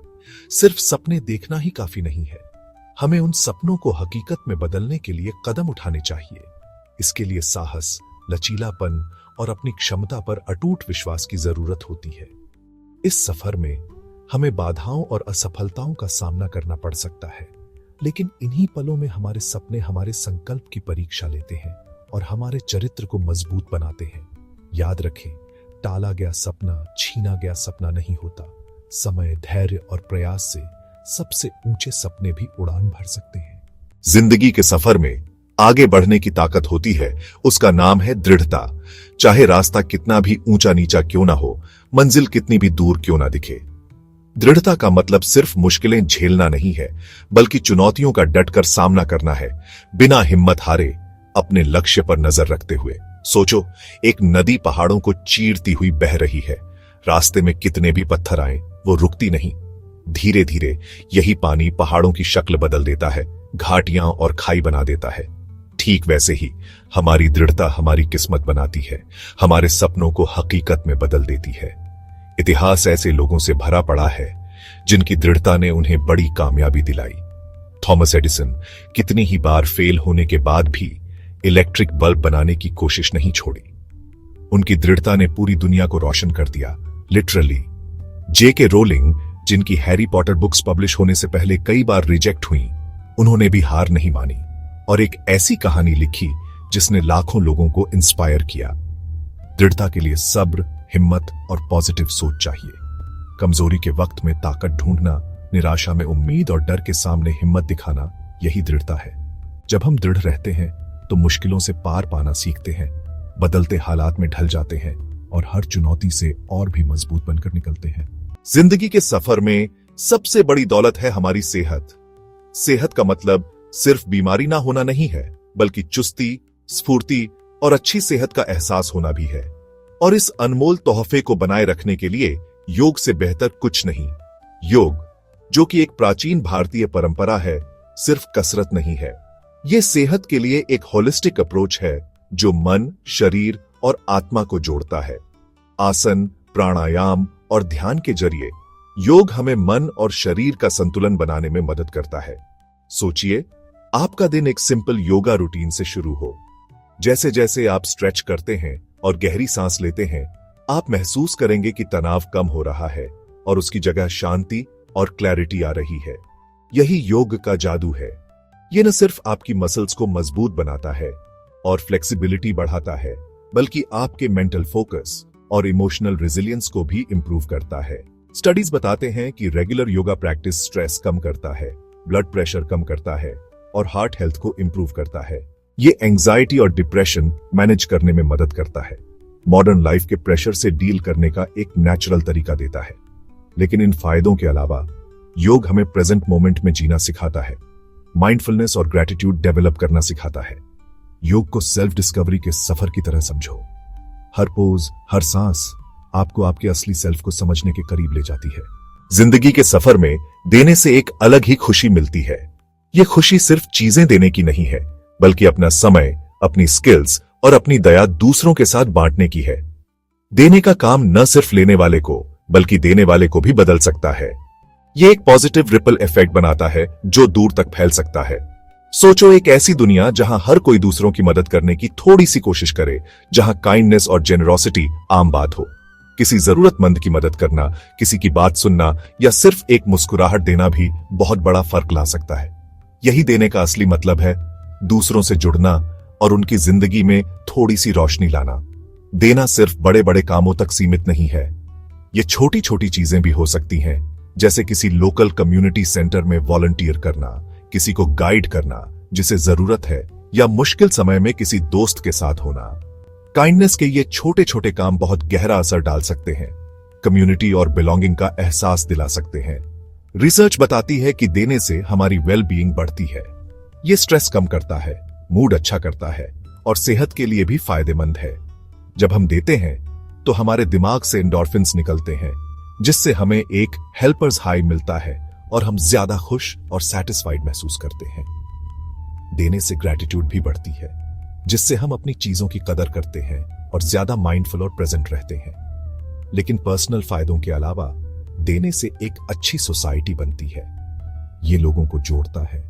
सिर्फ सपने देखना ही काफी नहीं है, हमें उन सपनों को हकीकत में बदलने के लिए कदम उठाने चाहिए। इसके लिए साहस, लचीलापन और अपनी क्षमता पर अटूट विश्वास की जरूरत होती है। इस सफर में हमें बाधाओं और असफलताओं का सामना करना पड़ सकता है, लेकिन इन्हीं पलों में हमारे सपने हमारे संकल्प की परीक्षा लेते हैं और हमारे चरित्र को मजबूत बनाते हैं। याद रखें, टाला गया सपना छीना गया सपना नहीं होता। समय, धैर्य और प्रयास से सबसे ऊंचे सपने भी उड़ान भर सकते हैं। जिंदगी के सफर में आगे बढ़ने की ताकत होती है, उसका नाम है दृढ़ता। चाहे रास्ता कितना भी ऊंचा नीचा क्यों ना हो, मंजिल कितनी भी दूर क्यों ना दिखे। दृढ़ता का मतलब सिर्फ मुश्किलें झेलना नहीं है, बल्कि चुनौतियों का डटकर सामना करना है, बिना हिम्मत हारे, अपने लक्ष्य पर नजर रखते हुए। सोचो, एक नदी पहाड़ों को चीरती हुई बह रही है। रास्ते में कितने भी पत्थर आए, वो रुकती नहीं। धीरे धीरे यही पानी पहाड़ों की शक्ल बदल देता है, घाटियां और खाई बना देता है। ठीक वैसे ही हमारी दृढ़ता हमारी किस्मत बनाती है, हमारे सपनों को हकीकत में बदल देती है। इतिहास ऐसे लोगों से भरा पड़ा है जिनकी दृढ़ता ने उन्हें बड़ी कामयाबी दिलाई। थॉमस एडिसन कितनी ही बार फेल होने के बाद भी इलेक्ट्रिक बल्ब बनाने की कोशिश नहीं छोड़ी। उनकी दृढ़ता ने पूरी दुनिया को रोशन कर दिया, लिटरली। J.K. रोलिंग, जिनकी हैरी पॉटर बुक्स पब्लिश होने से पहले कई बार रिजेक्ट हुई, उन्होंने भी हार नहीं मानी और एक ऐसी कहानी लिखी जिसने लाखों लोगों को इंस्पायर किया। दृढ़ता के लिए सब्र, हिम्मत और पॉजिटिव सोच चाहिए। कमजोरी के वक्त में ताकत ढूंढना, निराशा में उम्मीद और डर के सामने हिम्मत दिखाना, यही दृढ़ता है। जब हम दृढ़ रहते हैं तो मुश्किलों से पार पाना सीखते हैं, बदलते हालात में ढल जाते हैं और हर चुनौती से और भी मजबूत बनकर निकलते हैं। जिंदगी के सफर में सबसे बड़ी दौलत है हमारी सेहत। सेहत का मतलब सिर्फ बीमारी ना होना नहीं है, बल्कि चुस्ती, स्फूर्ति और अच्छी सेहत का एहसास होना भी है। और इस अनमोल तोहफे को बनाए रखने के लिए योग से बेहतर कुछ नहीं। योग, जो कि एक प्राचीन भारतीय परंपरा है, सिर्फ कसरत नहीं है। यह सेहत के लिए एक होलिस्टिक अप्रोच है जो मन, शरीर और आत्मा को जोड़ता है। आसन, प्राणायाम और ध्यान के जरिए योग हमें मन और शरीर का संतुलन बनाने में मदद करता है। सोचिए, आपका दिन एक सिंपल योगा रूटीन से शुरू हो। जैसे जैसे आप स्ट्रेच करते हैं और गहरी सांस लेते हैं, आप महसूस करेंगे कि तनाव कम हो रहा है और उसकी जगह शांति और क्लैरिटी आ रही है। यही योग का जादू है। यह न सिर्फ आपकी मसल्स को मजबूत बनाता है और फ्लेक्सिबिलिटी बढ़ाता है, बल्कि आपके मेंटल फोकस और इमोशनल रेजिलियंस को भी इंप्रूव करता है। स्टडीज बताते हैं कि रेगुलर योगा प्रैक्टिस स्ट्रेस कम करता है, ब्लड प्रेशर कम करता है और हार्ट हेल्थ को इंप्रूव करता है। ये एंजाइटी और डिप्रेशन मैनेज करने में मदद करता है, मॉडर्न लाइफ के प्रेशर से डील करने का एक नेचुरल तरीका देता है। लेकिन इन फायदों के अलावा योग हमें प्रेजेंट मोमेंट में जीना सिखाता है, माइंडफुलनेस और ग्रेटिट्यूड डेवलप करना सिखाता है। योग को सेल्फ डिस्कवरी के सफर की तरह समझो। हर पोज, हर सांस आपको आपके असली सेल्फ को समझने के करीब ले जाती है। जिंदगी के सफर में देने से एक अलग ही खुशी मिलती है। यह खुशी सिर्फ चीजें देने की नहीं है, बल्कि अपना समय, अपनी स्किल्स और अपनी दया दूसरों के साथ बांटने की है। देने का काम न सिर्फ लेने वाले को, बल्कि देने वाले को भी बदल सकता है। यह एक पॉजिटिव रिपल इफेक्ट बनाता है जो दूर तक फैल सकता है। सोचो, एक ऐसी दुनिया जहां हर कोई दूसरों की मदद करने की थोड़ी सी कोशिश करे, जहां काइंडनेस और जेनरोसिटी आम बात हो। किसी जरूरतमंद की मदद करना, किसी की बात सुनना या सिर्फ एक मुस्कुराहट देना भी बहुत बड़ा फर्क ला सकता है। यही देने का असली मतलब है, दूसरों से जुड़ना, और उनकी जिंदगी में थोड़ी सी रोशनी लाना। देना सिर्फ बड़े बड़े कामों तक सीमित नहीं है, ये छोटी छोटी चीजें भी हो सकती हैं, जैसे किसी लोकल कम्युनिटी सेंटर में वॉलंटियर करना, किसी को गाइड करना जिसे जरूरत है, या मुश्किल समय में किसी दोस्त के साथ होना। काइंडनेस के ये छोटे छोटे काम बहुत गहरा असर डाल सकते हैं, कम्युनिटी और बिलोंगिंग का एहसास दिला सकते हैं। रिसर्च बताती है कि देने से हमारी वेल बीइंग बढ़ती है, ये स्ट्रेस कम करता है, मूड अच्छा करता है और सेहत के लिए भी फायदेमंद है। जब हम देते हैं तो हमारे दिमाग से एंडोर्फिन्स निकलते हैं, जिससे हमें एक हेल्पर्स हाई मिलता है और हम ज्यादा खुश और सैटिस्फाइड महसूस करते हैं। देने से ग्रैटिट्यूड भी बढ़ती है, जिससे हम अपनी चीजों की कदर करते हैं और ज्यादा माइंडफुल और प्रेजेंट रहते हैं। लेकिन पर्सनल फायदों के अलावा देने से एक अच्छी सोसाइटी बनती है। ये लोगों को जोड़ता है,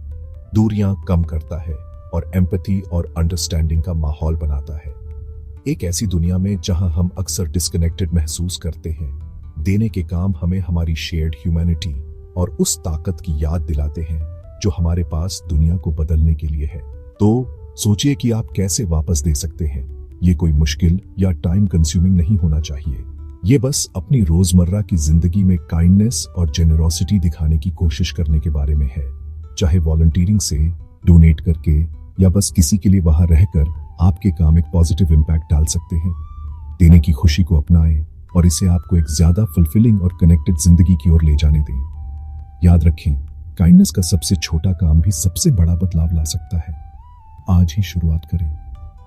दूरियां कम करता है और एम्पैथी और अंडरस्टैंडिंग का माहौल बनाता है। एक ऐसी दुनिया में जहां हम अक्सर डिस्कनेक्टेड महसूस करते हैं, देने के काम हमें हमारी शेयर्ड ह्यूमैनिटी और उस ताकत की याद दिलाते हैं जो हमारे पास दुनिया को बदलने के लिए है। तो सोचिए कि आप कैसे वापस दे सकते हैं। ये कोई मुश्किल या टाइम कंज्यूमिंग नहीं होना चाहिए, ये बस अपनी रोजमर्रा की जिंदगी में काइंडनेस और जेनरोसिटी दिखाने की कोशिश करने के बारे में है। चाहे वॉलंटियरिंग से, डोनेट करके या बस किसी के लिए वहां रहकर आपके काम एक पॉजिटिव इंपैक्ट डाल सकते हैं। देने की खुशी को अपनाएं और इसे आपको एक ज्यादा फुलफिलिंग और कनेक्टेड जिंदगी की ओर ले जाने दें। याद रखें, काइंडनेस का सबसे छोटा काम भी सबसे बड़ा बदलाव ला सकता है। आज ही शुरुआत करें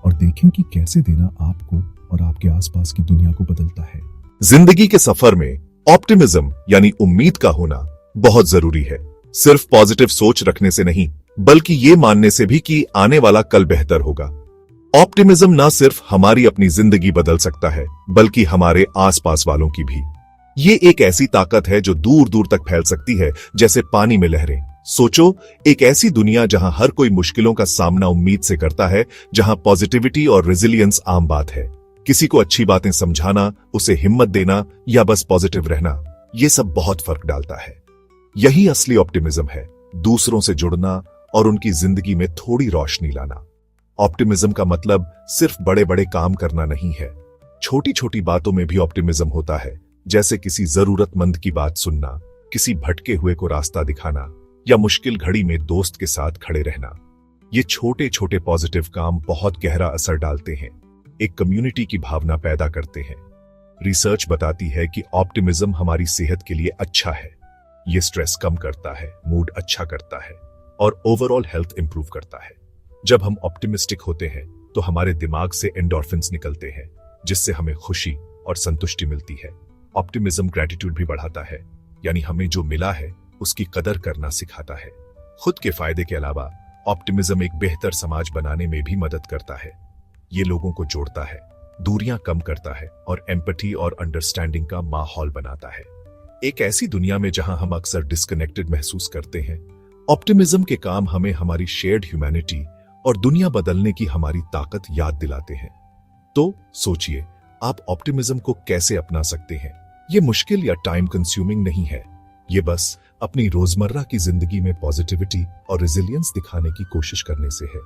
और देखें कि कैसे देना आपको और आपके आसपास की दुनिया को बदलता है। जिंदगी के सफर में ऑप्टिमिज्म यानी उम्मीद का होना बहुत जरूरी है। सिर्फ पॉजिटिव सोच रखने से नहीं, बल्कि ये मानने से भी कि आने वाला कल बेहतर होगा। ऑप्टिमिज्म ना सिर्फ हमारी अपनी जिंदगी बदल सकता है, बल्कि हमारे आसपास वालों की भी। ये एक ऐसी ताकत है जो दूर दूर तक फैल सकती है, जैसे पानी में लहरें। सोचो, एक ऐसी दुनिया जहां हर कोई मुश्किलों का सामना उम्मीद से करता है, जहां पॉजिटिविटी और रेजिलियंस आम बात है। किसी को अच्छी बातें समझाना, उसे हिम्मत देना या बस पॉजिटिव रहना, ये सब बहुत फर्क डालता है। यही असली ऑप्टिमिज्म है, दूसरों से जुड़ना और उनकी जिंदगी में थोड़ी रोशनी लाना। ऑप्टिमिज्म का मतलब सिर्फ बड़े बड़े काम करना नहीं है, छोटी छोटी बातों में भी ऑप्टिमिज्म होता है, जैसे किसी जरूरतमंद की बात सुनना, किसी भटके हुए को रास्ता दिखाना या मुश्किल घड़ी में दोस्त के साथ खड़े रहना। ये छोटे छोटे पॉजिटिव काम बहुत गहरा असर डालते हैं, एक कम्युनिटी की भावना पैदा करते हैं। रिसर्च बताती है कि ऑप्टिमिज्म हमारी सेहत के लिए अच्छा है। ये स्ट्रेस कम करता है, मूड अच्छा करता है और ओवरऑल हेल्थ इंप्रूव करता है। जब हम ऑप्टिमिस्टिक होते हैं तो हमारे दिमाग से एंडोर्फिन्स निकलते हैं, जिससे हमें खुशी और संतुष्टि मिलती है। ऑप्टिमिज्म ग्रैटिट्यूड भी बढ़ाता है, यानी हमें जो मिला है उसकी कदर करना सिखाता है। खुद के फायदे के अलावा ऑप्टिमिज्म एक बेहतर समाज बनाने में भी मदद करता है। ये लोगों को जोड़ता है, दूरियां कम करता है और एम्पैथी और अंडरस्टैंडिंग का माहौल बनाता है। एक ऐसी दुनिया में जहां हम अक्सर डिस्कनेक्टेड महसूस करते हैं, ऑप्टिमिज्म के काम हमें हमारी शेयर्ड ह्यूमैनिटी और दुनिया बदलने की हमारी ताकत याद दिलाते हैं। तो सोचिए, आप ऑप्टिमिज्म को कैसे अपना सकते हैं। ये मुश्किल या टाइम कंज्यूमिंग नहीं है, ये बस अपनी रोजमर्रा की जिंदगी में पॉजिटिविटी और रेजिलियंस दिखाने की कोशिश करने से है।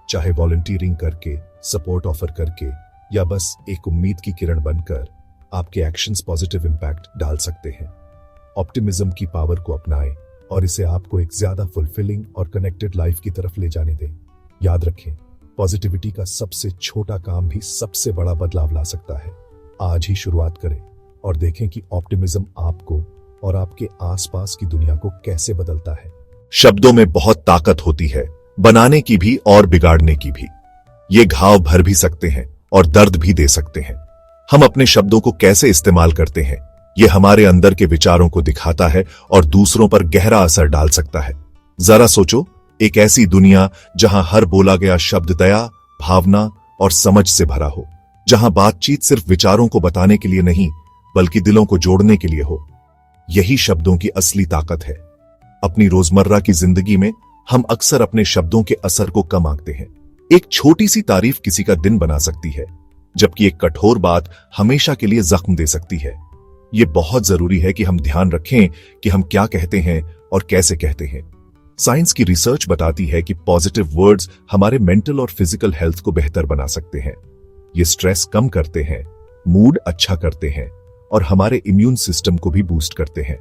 चाहे वॉलंटियरिंग करके, सपोर्ट ऑफर करके या बस एक उम्मीद की किरण बनकर, आपके एक्शंस पॉजिटिव इंपैक्ट डाल सकते हैं। ऑप्टिमिज्म की पावर को अपनाएं और इसे आपको एक ज्यादा फुलफिलिंग और कनेक्टेड लाइफ की तरफ ले जाने दें। याद रखें, पॉजिटिविटी का सबसे छोटा काम भी सबसे बड़ा बदलाव ला सकता है। आज ही शुरुआत करें और देखें कि ऑप्टिमिज्म आपको और आपके आसपास की दुनिया को कैसे बदलता है। शब्दों में बहुत ताकत होती है, बनाने की भी और बिगाड़ने की भी। ये घाव भर भी सकते हैं और दर्द भी दे सकते हैं। हम अपने शब्दों को कैसे इस्तेमाल करते हैं, ये हमारे अंदर के विचारों को दिखाता है और दूसरों पर गहरा असर डाल सकता है। जरा सोचो, एक ऐसी दुनिया जहां हर बोला गया शब्द दया, भावना और समझ से भरा हो, जहां बातचीत सिर्फ विचारों को बताने के लिए नहीं, बल्कि दिलों को जोड़ने के लिए हो। यही शब्दों की असली ताकत है। अपनी रोजमर्रा की जिंदगी में हम अक्सर अपने शब्दों के असर को कम आंकते हैं। एक छोटी सी तारीफ किसी का दिन बना सकती है, जबकि एक कठोर बात हमेशा के लिए जख्म दे सकती है। यह बहुत जरूरी है कि हम ध्यान रखें कि हम क्या कहते हैं और कैसे कहते हैं। साइंस की रिसर्च बताती है कि पॉजिटिव वर्ड्स हमारे मेंटल और फिजिकल हेल्थ को बेहतर बना सकते हैं। ये स्ट्रेस कम करते हैं, मूड अच्छा करते हैं और हमारे इम्यून सिस्टम को भी बूस्ट करते हैं।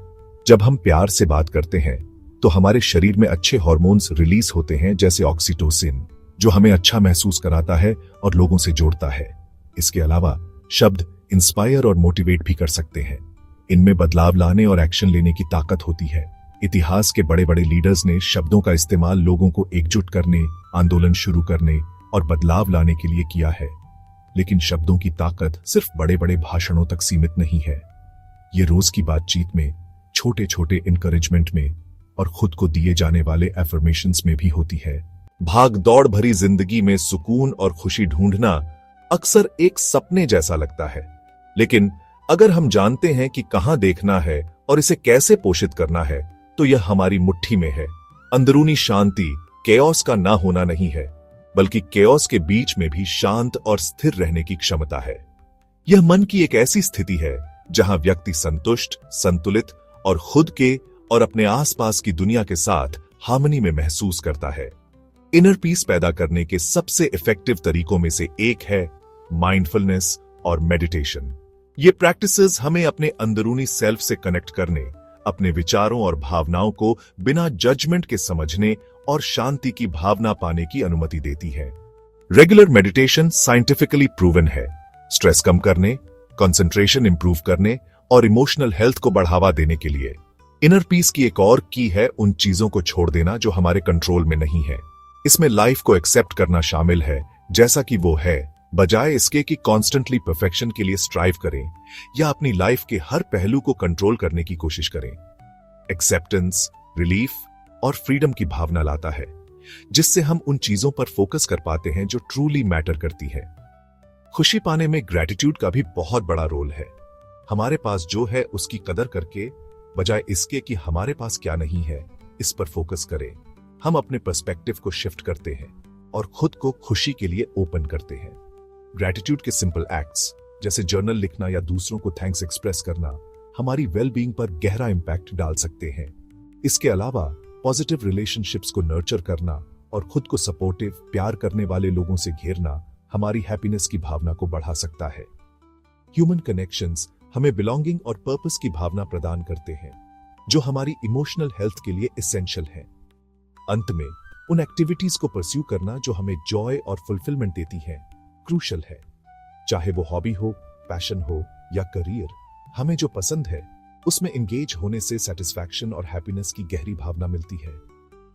जब हम प्यार से बात करते हैं तो हमारे शरीर में अच्छे हार्मोन्स रिलीज होते हैं, जैसे ऑक्सीटोसिन, जो हमें अच्छा महसूस कराता है और लोगों से जोड़ता है। इसके अलावा शब्द इंस्पायर और मोटिवेट भी कर सकते हैं। इनमें बदलाव लाने और एक्शन लेने की ताकत होती है। इतिहास के बड़े बड़े लीडर्स ने शब्दों का इस्तेमाल लोगों को एकजुट करने, आंदोलन शुरू करने और बदलाव लाने के लिए किया है। लेकिन शब्दों की ताकत सिर्फ बड़े बड़े भाषणों तक सीमित नहीं है। ये रोज की बातचीत में, छोटे छोटे इनकरेजमेंट में और खुद को दिए जाने वाले एफर्मेशंस में भी होती है। भाग दौड़ भरी जिंदगी में सुकून और खुशी ढूंढना अक्सर एक सपने जैसा लगता है, लेकिन अगर हम जानते हैं कि कहां देखना है और इसे कैसे पोषित करना है, तो यह हमारी मुट्ठी में है। अंदरूनी शांति केओस का ना होना नहीं है, बल्कि केओस के बीच में भी शांत और स्थिर रहने की क्षमता है। यह मन की एक ऐसी स्थिति है जहां व्यक्ति संतुष्ट, संतुलित और खुद के और अपने आसपास की दुनिया के साथ हार्मनी में महसूस करता है। इनर पीस पैदा करने के सबसे इफेक्टिव तरीकों में से एक है माइंडफुलनेस और मेडिटेशन। ये प्रैक्टिसेस हमें अपने अंदरूनी सेल्फ से कनेक्ट करने, अपने विचारों और भावनाओं को बिना जजमेंट के समझने और शांति की भावना पाने की अनुमति देती है। रेगुलर मेडिटेशन साइंटिफिकली प्रूवन है स्ट्रेस कम करने, कंसंट्रेशन इंप्रूव करने और इमोशनल हेल्थ को बढ़ावा देने के लिए। इनर पीस की एक और की है उन चीजों को छोड़ देना जो हमारे कंट्रोल में नहीं है। इसमें लाइफ को एक्सेप्ट करना शामिल है जैसा कि वो है, बजाय इसके कि कॉन्स्टेंटली परफेक्शन के लिए स्ट्राइव करें या अपनी लाइफ के हर पहलू को कंट्रोल करने की कोशिश करें। एक्सेप्टेंस, रिलीफ और फ्रीडम की भावना लाता है, जिससे हम उन चीजों पर फोकस कर पाते हैं जो ट्रूली मैटर करती है। खुशी पाने में ग्रेटिट्यूड का भी बहुत बड़ा रोल है। हमारे पास जो है उसकी कदर करके, बजाय इसके कि हमारे पास क्या नहीं है, इस पर फोकस करें। हम अपने पर्सपेक्टिव को शिफ्ट करते हैं और खुद को खुशी के लिए ओपन करते हैं। ग्रेटिट्यूड के सिंपल एक्ट्स जैसे जर्नल लिखना या दूसरों को थैंक्स एक्सप्रेस करना हमारी वेलबींग पर गहरा इंपैक्ट डाल सकते हैं। इसके अलावा पॉजिटिव रिलेशनशिप्स को नर्चर करना और खुद को सपोर्टिव, प्यार करने वाले लोगों से घेरना हमारी हैप्पीनेस की भावना को बढ़ा सकता है। ह्यूमन कनेक्शंस हमें बिलोंगिंग और पर्पस की भावना प्रदान करते हैं, जो हमारी इमोशनल हेल्थ के लिए एसेंशियल है। अंत में उन एक्टिविटीज को परस्यू करना जो हमें जॉय और फुलफिलमेंट देती हैं, क्रूशल है। चाहे वो हॉबी हो, पैशन हो या करियर, हमें जो पसंद है उसमें एंगेज होने से सेटिस्फैक्शन और हैप्पीनेस की गहरी भावना मिलती है।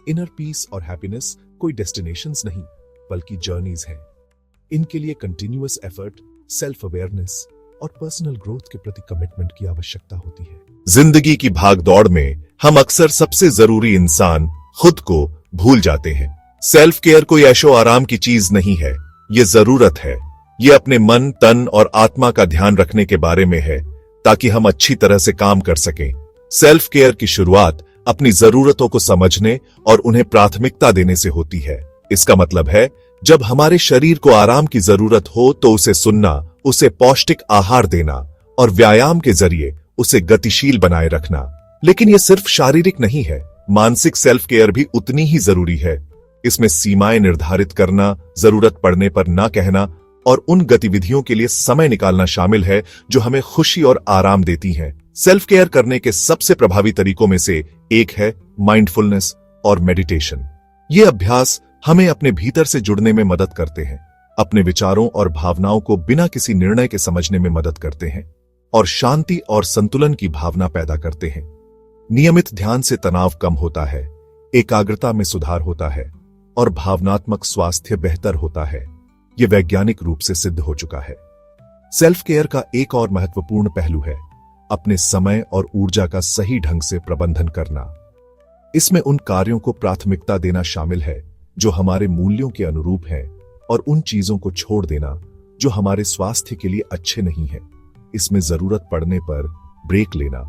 इनर पीस और हैप्पीनेस कोई डेस्टिनेशंस नहीं, बल्कि जर्नीज हैं। इनके लिए कंटिन्यूअस एफर्ट, सेल्फ अवेयरनेस और पर्सनल ग्रोथ के प्रति कमिटमेंट की आवश्यकता होती है। जिंदगी की भागदौड़ में हम अक्सर सबसे जरूरी इंसान खुद को भूल जाते हैं। सेल्फ केयर कोई ऐशो आराम की चीज नहीं है, ये जरूरत है। ये अपने मन, तन और आत्मा का ध्यान रखने के बारे में है, ताकि हम अच्छी तरह से काम कर सकें। सेल्फ केयर की शुरुआत अपनी जरूरतों को समझने और उन्हें प्राथमिकता देने से होती है। इसका मतलब है, जब हमारे शरीर को आराम की जरूरत हो तो उसे सुनना, उसे पौष्टिक आहार देना और व्यायाम के जरिए उसे गतिशील बनाए रखना। लेकिन यह सिर्फ शारीरिक नहीं है, मानसिक सेल्फ केयर भी उतनी ही जरूरी है। इसमें सीमाएं निर्धारित करना, जरूरत पड़ने पर ना कहना और उन गतिविधियों के लिए समय निकालना शामिल है जो हमें खुशी और आराम देती हैं। सेल्फ केयर करने के सबसे प्रभावी तरीकों में से एक है माइंडफुलनेस और मेडिटेशन। ये अभ्यास हमें अपने भीतर से जुड़ने में मदद करते हैं, अपने विचारों और भावनाओं को बिना किसी निर्णय के समझने में मदद करते हैं और शांति और संतुलन की भावना पैदा करते हैं। नियमित ध्यान से तनाव कम होता है, एकाग्रता में सुधार होता है और भावनात्मक स्वास्थ्य बेहतर होता है। यह वैज्ञानिक रूप से सिद्ध हो चुका है। सेल्फ केयर का एक और महत्वपूर्ण पहलू है अपने समय और ऊर्जा का सही ढंग से प्रबंधन करना। इसमें उन कार्यों को प्राथमिकता देना शामिल है जो हमारे मूल्यों के अनुरूप हैं और उन चीजों को छोड़ देना जो हमारे स्वास्थ्य के लिए अच्छे नहीं है। इसमें जरूरत पड़ने पर ब्रेक लेना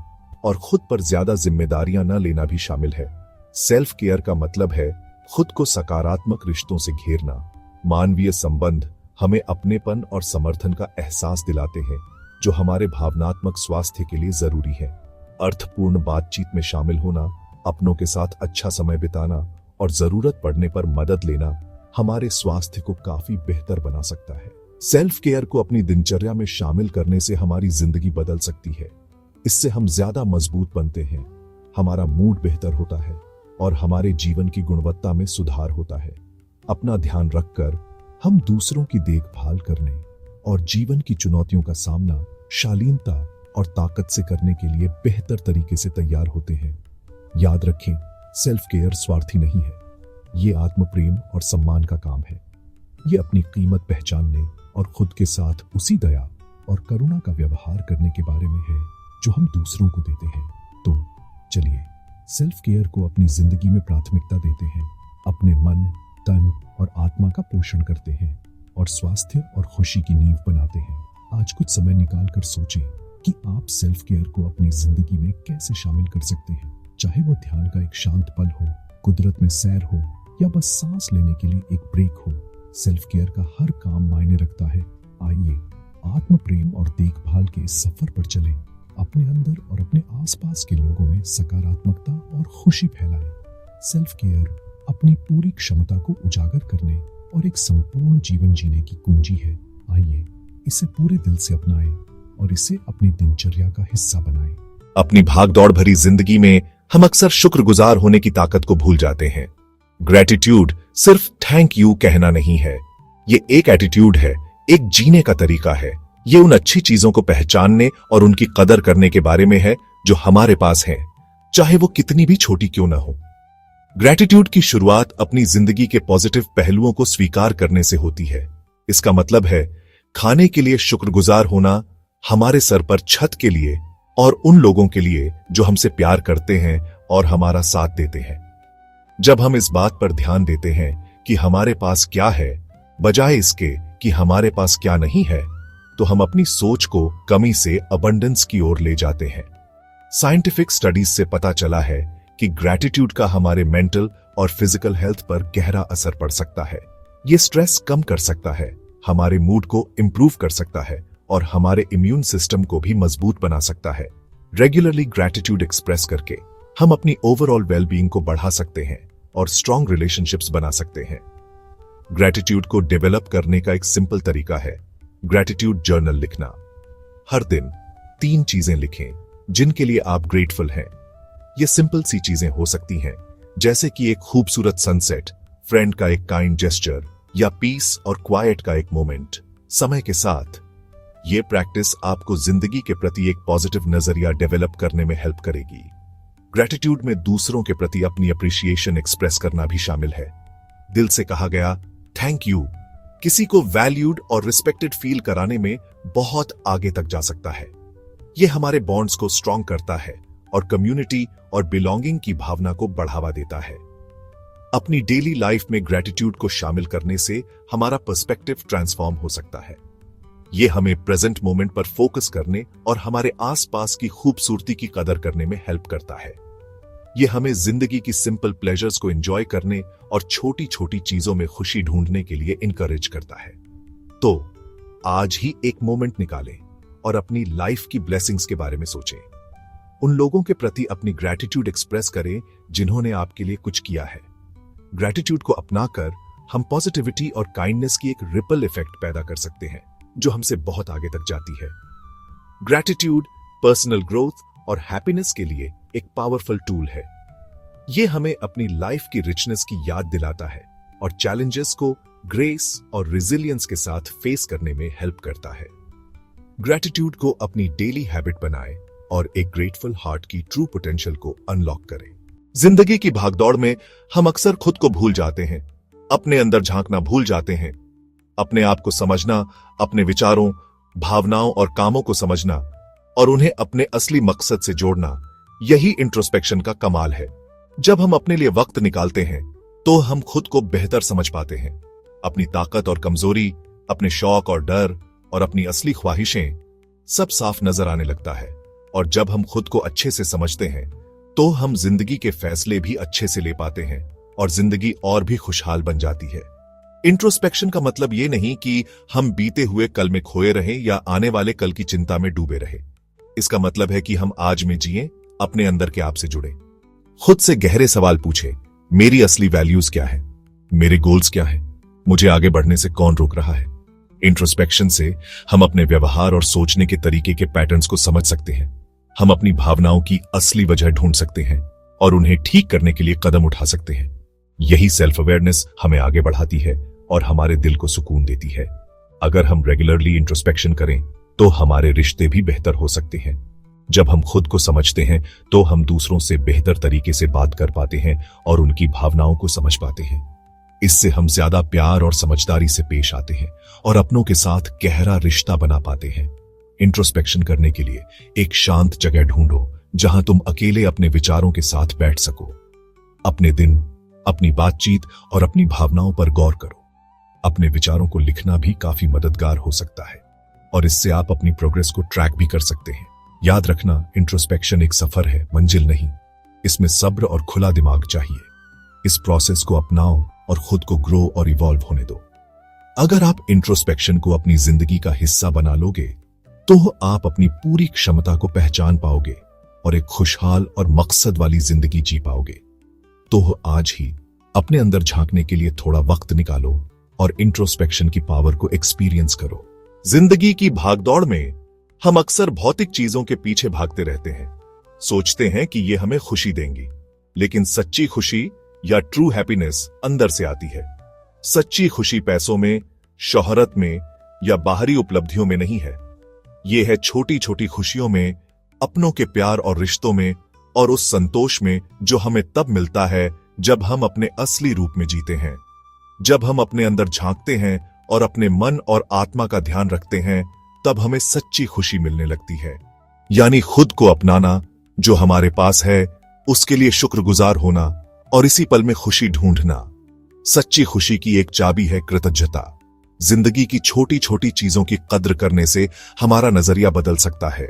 और खुद पर ज्यादा जिम्मेदारियां न लेना भी शामिल है। सेल्फ केयर का मतलब है खुद को सकारात्मक रिश्तों से घेरना। मानवीय संबंध हमें अपनेपन और समर्थन का एहसास दिलाते हैं, जो हमारे भावनात्मक स्वास्थ्य के लिए जरूरी है। अर्थपूर्ण बातचीत में शामिल होना, अपनों के साथ अच्छा समय बिताना और जरूरत पड़ने पर मदद लेना हमारे स्वास्थ्य को काफी बेहतर बना सकता है। सेल्फ केयर को अपनी दिनचर्या में शामिल करने से हमारी जिंदगी बदल सकती है। इससे हम ज्यादा मजबूत बनते हैं, हमारा मूड बेहतर होता है और हमारे जीवन की गुणवत्ता में सुधार होता है। अपना ध्यान रखकर हम दूसरों की देखभाल करने और जीवन की चुनौतियों का सामना शालीनता और ताकत से करने के लिए बेहतर तरीके से तैयार होते हैं। याद रखें, सेल्फ केयर स्वार्थी नहीं है, ये आत्म प्रेम और सम्मान का काम है। ये अपनी कीमत पहचानने और खुद के साथ उसी दया और करुणा का व्यवहार करने के बारे में है जो हम दूसरों को देते हैं। तो चलिए सेल्फ केयर को अपनी जिंदगी में प्राथमिकता देते हैं, अपने मन, तन और आत्मा का पोषण करते हैं और स्वास्थ्य और खुशी की नींव बनाते हैं। आज कुछ समय निकालकर सोचें कि आप सेल्फ केयर को अपनी जिंदगी में कैसे शामिल कर सकते हैं। चाहे वो ध्यान का एक शांत पल हो, कुदरत में सैर हो या बस सांस लेने के लिए एक ब्रेक हो, सेल्फ केयर का हर काम मायने रखता है। आइए आत्म प्रेम और देखभाल के इस सफर पर चलें, अपने अंदर और अपने आसपास के लोगों में सकारात्मकता और खुशी फैलाएं। सेल्फ केयर अपनी पूरी क्षमता को उजागर करने और एक संपूर्ण जीवन जीने की कुंजी है। आइए इसे पूरे दिल से अपनाएं और इसे अपनी दिनचर्या का हिस्सा बनाएं। अपनी भागदौड़ भरी जिंदगी में हम अक्सर शुक्रगुजार होने की ताकत को भूल जाते हैं। ग्रेटिट्यूड सिर्फ थैंक यू कहना नहीं है, ये एक एटीट्यूड है, एक जीने का तरीका है। ये उन अच्छी चीजों को पहचानने और उनकी कदर करने के बारे में है जो हमारे पास हैं, चाहे वो कितनी भी छोटी क्यों ना हो। ग्रेटिट्यूड की शुरुआत अपनी जिंदगी के पॉजिटिव पहलुओं को स्वीकार करने से होती है। इसका मतलब है खाने के लिए शुक्रगुजार होना, हमारे सर पर छत के लिए और उन लोगों के लिए जो हमसे प्यार करते हैं और हमारा साथ देते हैं। जब हम इस बात पर ध्यान देते हैं कि हमारे पास क्या है बजाय इसके कि हमारे पास क्या नहीं है, तो हम अपनी सोच को कमी से अबंडेंस की ओर ले जाते हैं। साइंटिफिक स्टडीज से पता चला है कि ग्रेटिट्यूड का हमारे मेंटल और फिजिकल हेल्थ पर गहरा असर पड़ सकता है। ये स्ट्रेस कम कर सकता है, हमारे मूड को इंप्रूव कर सकता है और हमारे इम्यून सिस्टम को भी मजबूत बना सकता है। रेगुलरली ग्रेटिट्यूड एक्सप्रेस करके हम अपनी ओवरऑल वेलबीइंग को बढ़ा सकते हैं और स्ट्रॉन्ग रिलेशनशिप्स बना सकते हैं। ग्रेटिट्यूड को डेवलप करने का एक सिंपल तरीका है ग्रेटिट्यूड जर्नल लिखना। हर दिन 3 चीजें लिखें जिनके लिए आप ग्रेटफुल हैं। ये सिंपल सी चीजें हो सकती हैं, जैसे कि एक खूबसूरत सनसेट, फ्रेंड का एक काइंड जेस्चर या पीस और क्वाइट का एक मोमेंट। समय के साथ ये प्रैक्टिस आपको जिंदगी के प्रति एक पॉजिटिव नजरिया डेवलप करने में हेल्प करेगी। ग्रेटिट्यूड में दूसरों के प्रति अपनी अप्रिसिएशन एक्सप्रेस करना भी शामिल है। दिल से कहा गया थैंक यू किसी को वैल्यूड और रिस्पेक्टेड फील कराने में बहुत आगे तक जा सकता है। यह हमारे बॉन्ड्स को स्ट्रॉन्ग करता है और कम्युनिटी और बिलोंगिंग की भावना को बढ़ावा देता है। अपनी डेली लाइफ में ग्रेटिट्यूड को शामिल करने से हमारा पर्सपेक्टिव ट्रांसफॉर्म हो सकता है। यह हमें प्रेजेंट मोमेंट पर फोकस करने और हमारे आसपास की खूबसूरती की कदर करने में हेल्प करता है। यह हमें जिंदगी की सिंपल प्लेजर्स को एंजॉय करने और छोटी छोटी चीजों में खुशी ढूंढने के लिए इनकरेज करता है। तो आज ही एक मोमेंट निकालें और अपनी लाइफ की ब्लेसिंग्स के बारे में सोचें। उन लोगों के प्रति अपनी ग्रेटिट्यूड एक्सप्रेस करें जिन्होंने आपके लिए कुछ किया है। ग्रेटिट्यूड को अपनाकर हम पॉजिटिविटी और काइंडनेस की एक रिपल इफेक्ट पैदा कर सकते हैं जो हमसे बहुत आगे तक जाती है। ग्रेटिट्यूड पर्सनल ग्रोथ और हैप्पीनेस के लिए एक पावरफुल टूल है। यह हमें अपनी लाइफ की रिचनेस की याद दिलाता है और चैलेंजेस को ग्रेस और रिजिलियंस के साथ फेस करने में हेल्प करता है। ग्रेटिट्यूड को अपनी डेली हैबिट बनाएं और एक ग्रेटफुल हार्ट की ट्रू पोटेंशियल को अनलॉक करें। जिंदगी की भागदौड़ में हम अक्सर खुद को भूल जाते हैं, अपने अंदर झांकना भूल जाते हैं। अपने आप को समझना, अपने विचारों, भावनाओं और कामों को समझना और उन्हें अपने असली मकसद से जोड़ना, यही इंट्रोस्पेक्शन का कमाल है। जब हम अपने लिए वक्त निकालते हैं तो हम खुद को बेहतर समझ पाते हैं। अपनी ताकत और कमजोरी, अपने शौक और डर और अपनी असली ख्वाहिशें सब साफ नजर आने लगता है। और जब हम खुद को अच्छे से समझते हैं तो हम जिंदगी के फैसले भी अच्छे से ले पाते हैं और जिंदगी और भी खुशहाल बन जाती है। इंट्रोस्पेक्शन का मतलब यह नहीं कि हम बीते हुए कल में खोए रहें या आने वाले कल की चिंता में डूबे रहें। इसका मतलब है कि हम आज में जिएं, अपने अंदर के आप से जुड़े। खुद से गहरे सवाल पूछे, मेरी असली वैल्यूज क्या है, मेरे गोल्स क्या है, मुझे आगे बढ़ने से कौन रोक रहा है। इंट्रोस्पेक्शन से हम अपने व्यवहार और सोचने के तरीके के पैटर्न्स को समझ सकते हैं। हम अपनी भावनाओं की असली वजह ढूंढ सकते हैं और उन्हें ठीक करने के लिए कदम उठा सकते हैं। यही सेल्फ अवेयरनेस हमें आगे बढ़ाती है और हमारे दिल को सुकून देती है। अगर हम रेगुलरली इंट्रोस्पेक्शन करें तो हमारे रिश्ते भी बेहतर हो सकते हैं। जब हम खुद को समझते हैं तो हम दूसरों से बेहतर तरीके से बात कर पाते हैं और उनकी भावनाओं को समझ पाते हैं। इससे हम ज्यादा प्यार और समझदारी से पेश आते हैं और अपनों के साथ गहरा रिश्ता बना पाते हैं। इंट्रोस्पेक्शन करने के लिए एक शांत जगह ढूंढो जहां तुम अकेले अपने विचारों के साथ बैठ सको। अपने दिन, अपनी बातचीत और अपनी भावनाओं पर गौर करो। अपने विचारों को लिखना भी काफी मददगार हो सकता है और इससे आप अपनी प्रोग्रेस को ट्रैक भी कर सकते हैं। याद रखना, इंट्रोस्पेक्शन एक सफर है, मंजिल नहीं। इसमें सब्र और खुला दिमाग चाहिए। इस प्रोसेस को अपनाओ और खुद को ग्रो और इवॉल्व होने दो। अगर आप इंट्रोस्पेक्शन को अपनी जिंदगी का हिस्सा बना लोगे तो आप अपनी पूरी क्षमता को पहचान पाओगे और एक खुशहाल और मकसद वाली जिंदगी जी पाओगे। तो आज ही अपने अंदर झांकने के लिए थोड़ा वक्त निकालो और इंट्रोस्पेक्शन की पावर को एक्सपीरियंस करो। जिंदगी की भागदौड़ में हम अक्सर भौतिक चीजों के पीछे भागते रहते हैं। सोचते हैं कि ये हमें खुशी देंगी, लेकिन सच्ची खुशी या ट्रू हैप्पीनेस अंदर से आती है। सच्ची खुशी पैसों में, शोहरत में या बाहरी उपलब्धियों में नहीं है। ये है छोटी छोटी खुशियों में, अपनों के प्यार और रिश्तों में और उस संतोष में जो हमें तब मिलता है जब हम अपने असली रूप में जीते हैं। जब हम अपने अंदर झांकते हैं और अपने मन और आत्मा का ध्यान रखते हैं, तब हमें सच्ची खुशी मिलने लगती है। यानी खुद को अपनाना, जो हमारे पास है उसके लिए शुक्रगुजार होना और इसी पल में खुशी ढूंढना। सच्ची खुशी की एक चाबी है कृतज्ञता। जिंदगी की छोटी छोटी चीजों की कद्र करने से हमारा नजरिया बदल सकता है।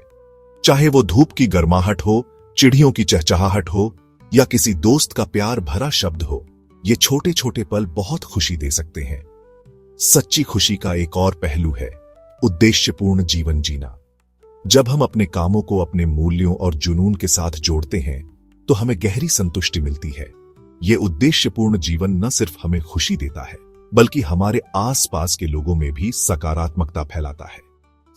चाहे वो धूप की गर्माहट हो, चिड़ियों की चहचहाहट हो या किसी दोस्त का प्यार भरा शब्द हो, ये छोटे छोटे पल बहुत खुशी दे सकते हैं। सच्ची खुशी का एक और पहलू है उद्देश्यपूर्ण जीवन जीना। जब हम अपने कामों को अपने मूल्यों और जुनून के साथ जोड़ते हैं तो हमें गहरी संतुष्टि मिलती है। ये उद्देश्यपूर्ण जीवन न सिर्फ हमें खुशी देता है, बल्कि हमारे आसपास के लोगों में भी सकारात्मकता फैलाता है।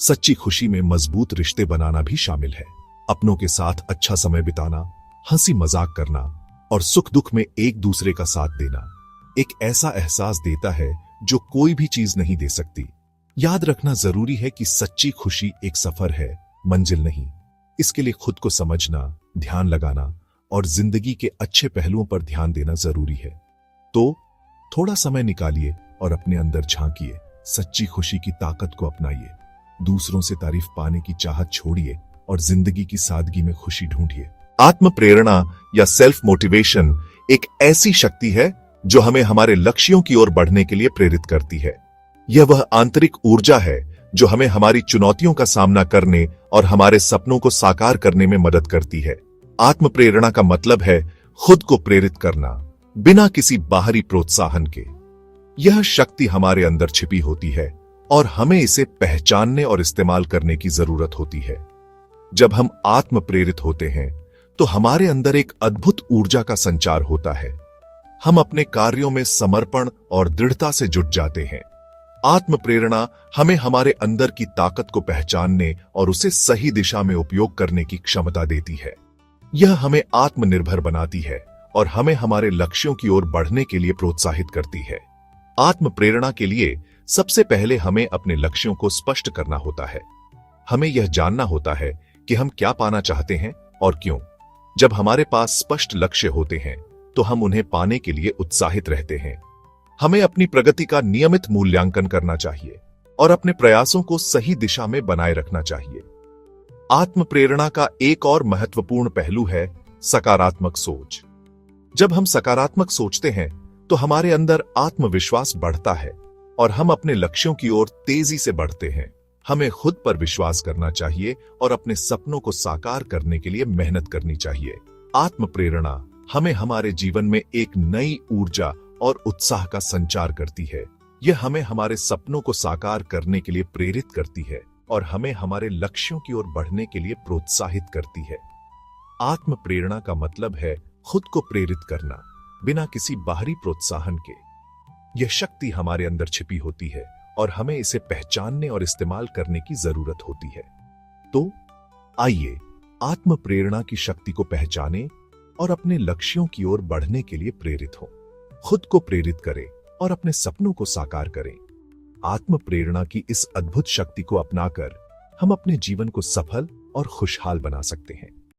सच्ची खुशी में मजबूत रिश्ते बनाना भी शामिल है। अपनों के साथ अच्छा समय बिताना, हंसी मजाक करना और सुख दुख में एक दूसरे का साथ देना एक ऐसा एहसास देता है जो कोई भी चीज नहीं दे सकती। याद रखना जरूरी है कि सच्ची खुशी एक सफर है, मंजिल नहीं। इसके लिए खुद को समझना, ध्यान लगाना और जिंदगी के अच्छे पहलुओं पर ध्यान देना जरूरी है। तो थोड़ा समय निकालिए और अपने अंदर झांकिए। सच्ची खुशी की ताकत को अपनाइए। दूसरों से तारीफ पाने की चाहत छोड़िए और जिंदगी की सादगी में खुशी ढूंढिए। आत्म प्रेरणा या सेल्फ मोटिवेशन एक ऐसी शक्ति है जो हमें हमारे लक्ष्यों की ओर बढ़ने के लिए प्रेरित करती है। यह वह आंतरिक ऊर्जा है जो हमें हमारी चुनौतियों का सामना करने और हमारे सपनों को साकार करने में मदद करती है। आत्म प्रेरणा का मतलब है खुद को प्रेरित करना बिना किसी बाहरी प्रोत्साहन के। यह शक्ति हमारे अंदर छिपी होती है और हमें इसे पहचानने और इस्तेमाल करने की जरूरत होती है। जब हम आत्म प्रेरित होते हैं तो हमारे अंदर एक अद्भुत ऊर्जा का संचार होता है। हम अपने कार्यों में समर्पण और दृढ़ता से जुट जाते हैं। आत्म प्रेरणा हमें हमारे अंदर की ताकत को पहचानने और उसे सही दिशा में उपयोग करने की क्षमता देती है। यह हमें आत्मनिर्भर बनाती है और हमें हमारे लक्ष्यों की ओर बढ़ने के लिए प्रोत्साहित करती है। आत्म प्रेरणा के लिए सबसे पहले हमें अपने लक्ष्यों को स्पष्ट करना होता है। हमें यह जानना होता है कि हम क्या पाना चाहते हैं और क्यों। जब हमारे पास स्पष्ट लक्ष्य होते हैं तो हम उन्हें पाने के लिए उत्साहित रहते हैं। हमें अपनी प्रगति का नियमित मूल्यांकन करना चाहिए और अपने प्रयासों को सही दिशा में बनाए रखना चाहिए। आत्म प्रेरणा का एक और महत्वपूर्ण पहलू है सकारात्मक सोच। जब हम सकारात्मक सोचते हैं तो हमारे अंदर आत्मविश्वास बढ़ता है और हम अपने लक्ष्यों की ओर तेजी से बढ़ते हैं। हमें खुद पर विश्वास करना चाहिए और अपने सपनों को साकार करने के लिए मेहनत करनी चाहिए। आत्म प्रेरणा हमें हमारे जीवन में एक नई ऊर्जा और उत्साह का संचार करती है। यह हमें हमारे सपनों को साकार करने के लिए प्रेरित करती है और हमें हमारे लक्ष्यों की ओर बढ़ने के लिए प्रोत्साहित करती है। आत्म प्रेरणा का मतलब है खुद को प्रेरित करना बिना किसी बाहरी प्रोत्साहन के। यह शक्ति हमारे अंदर छिपी होती है और हमें इसे पहचानने और इस्तेमाल करने की जरूरत होती है। तो आइए आत्म प्रेरणा की शक्ति को पहचानें और अपने लक्ष्यों की ओर बढ़ने के लिए प्रेरित हों। खुद को प्रेरित करें और अपने सपनों को साकार करें। आत्म प्रेरणा की इस अद्भुत शक्ति को अपनाकर हम अपने जीवन को सफल और खुशहाल बना सकते हैं।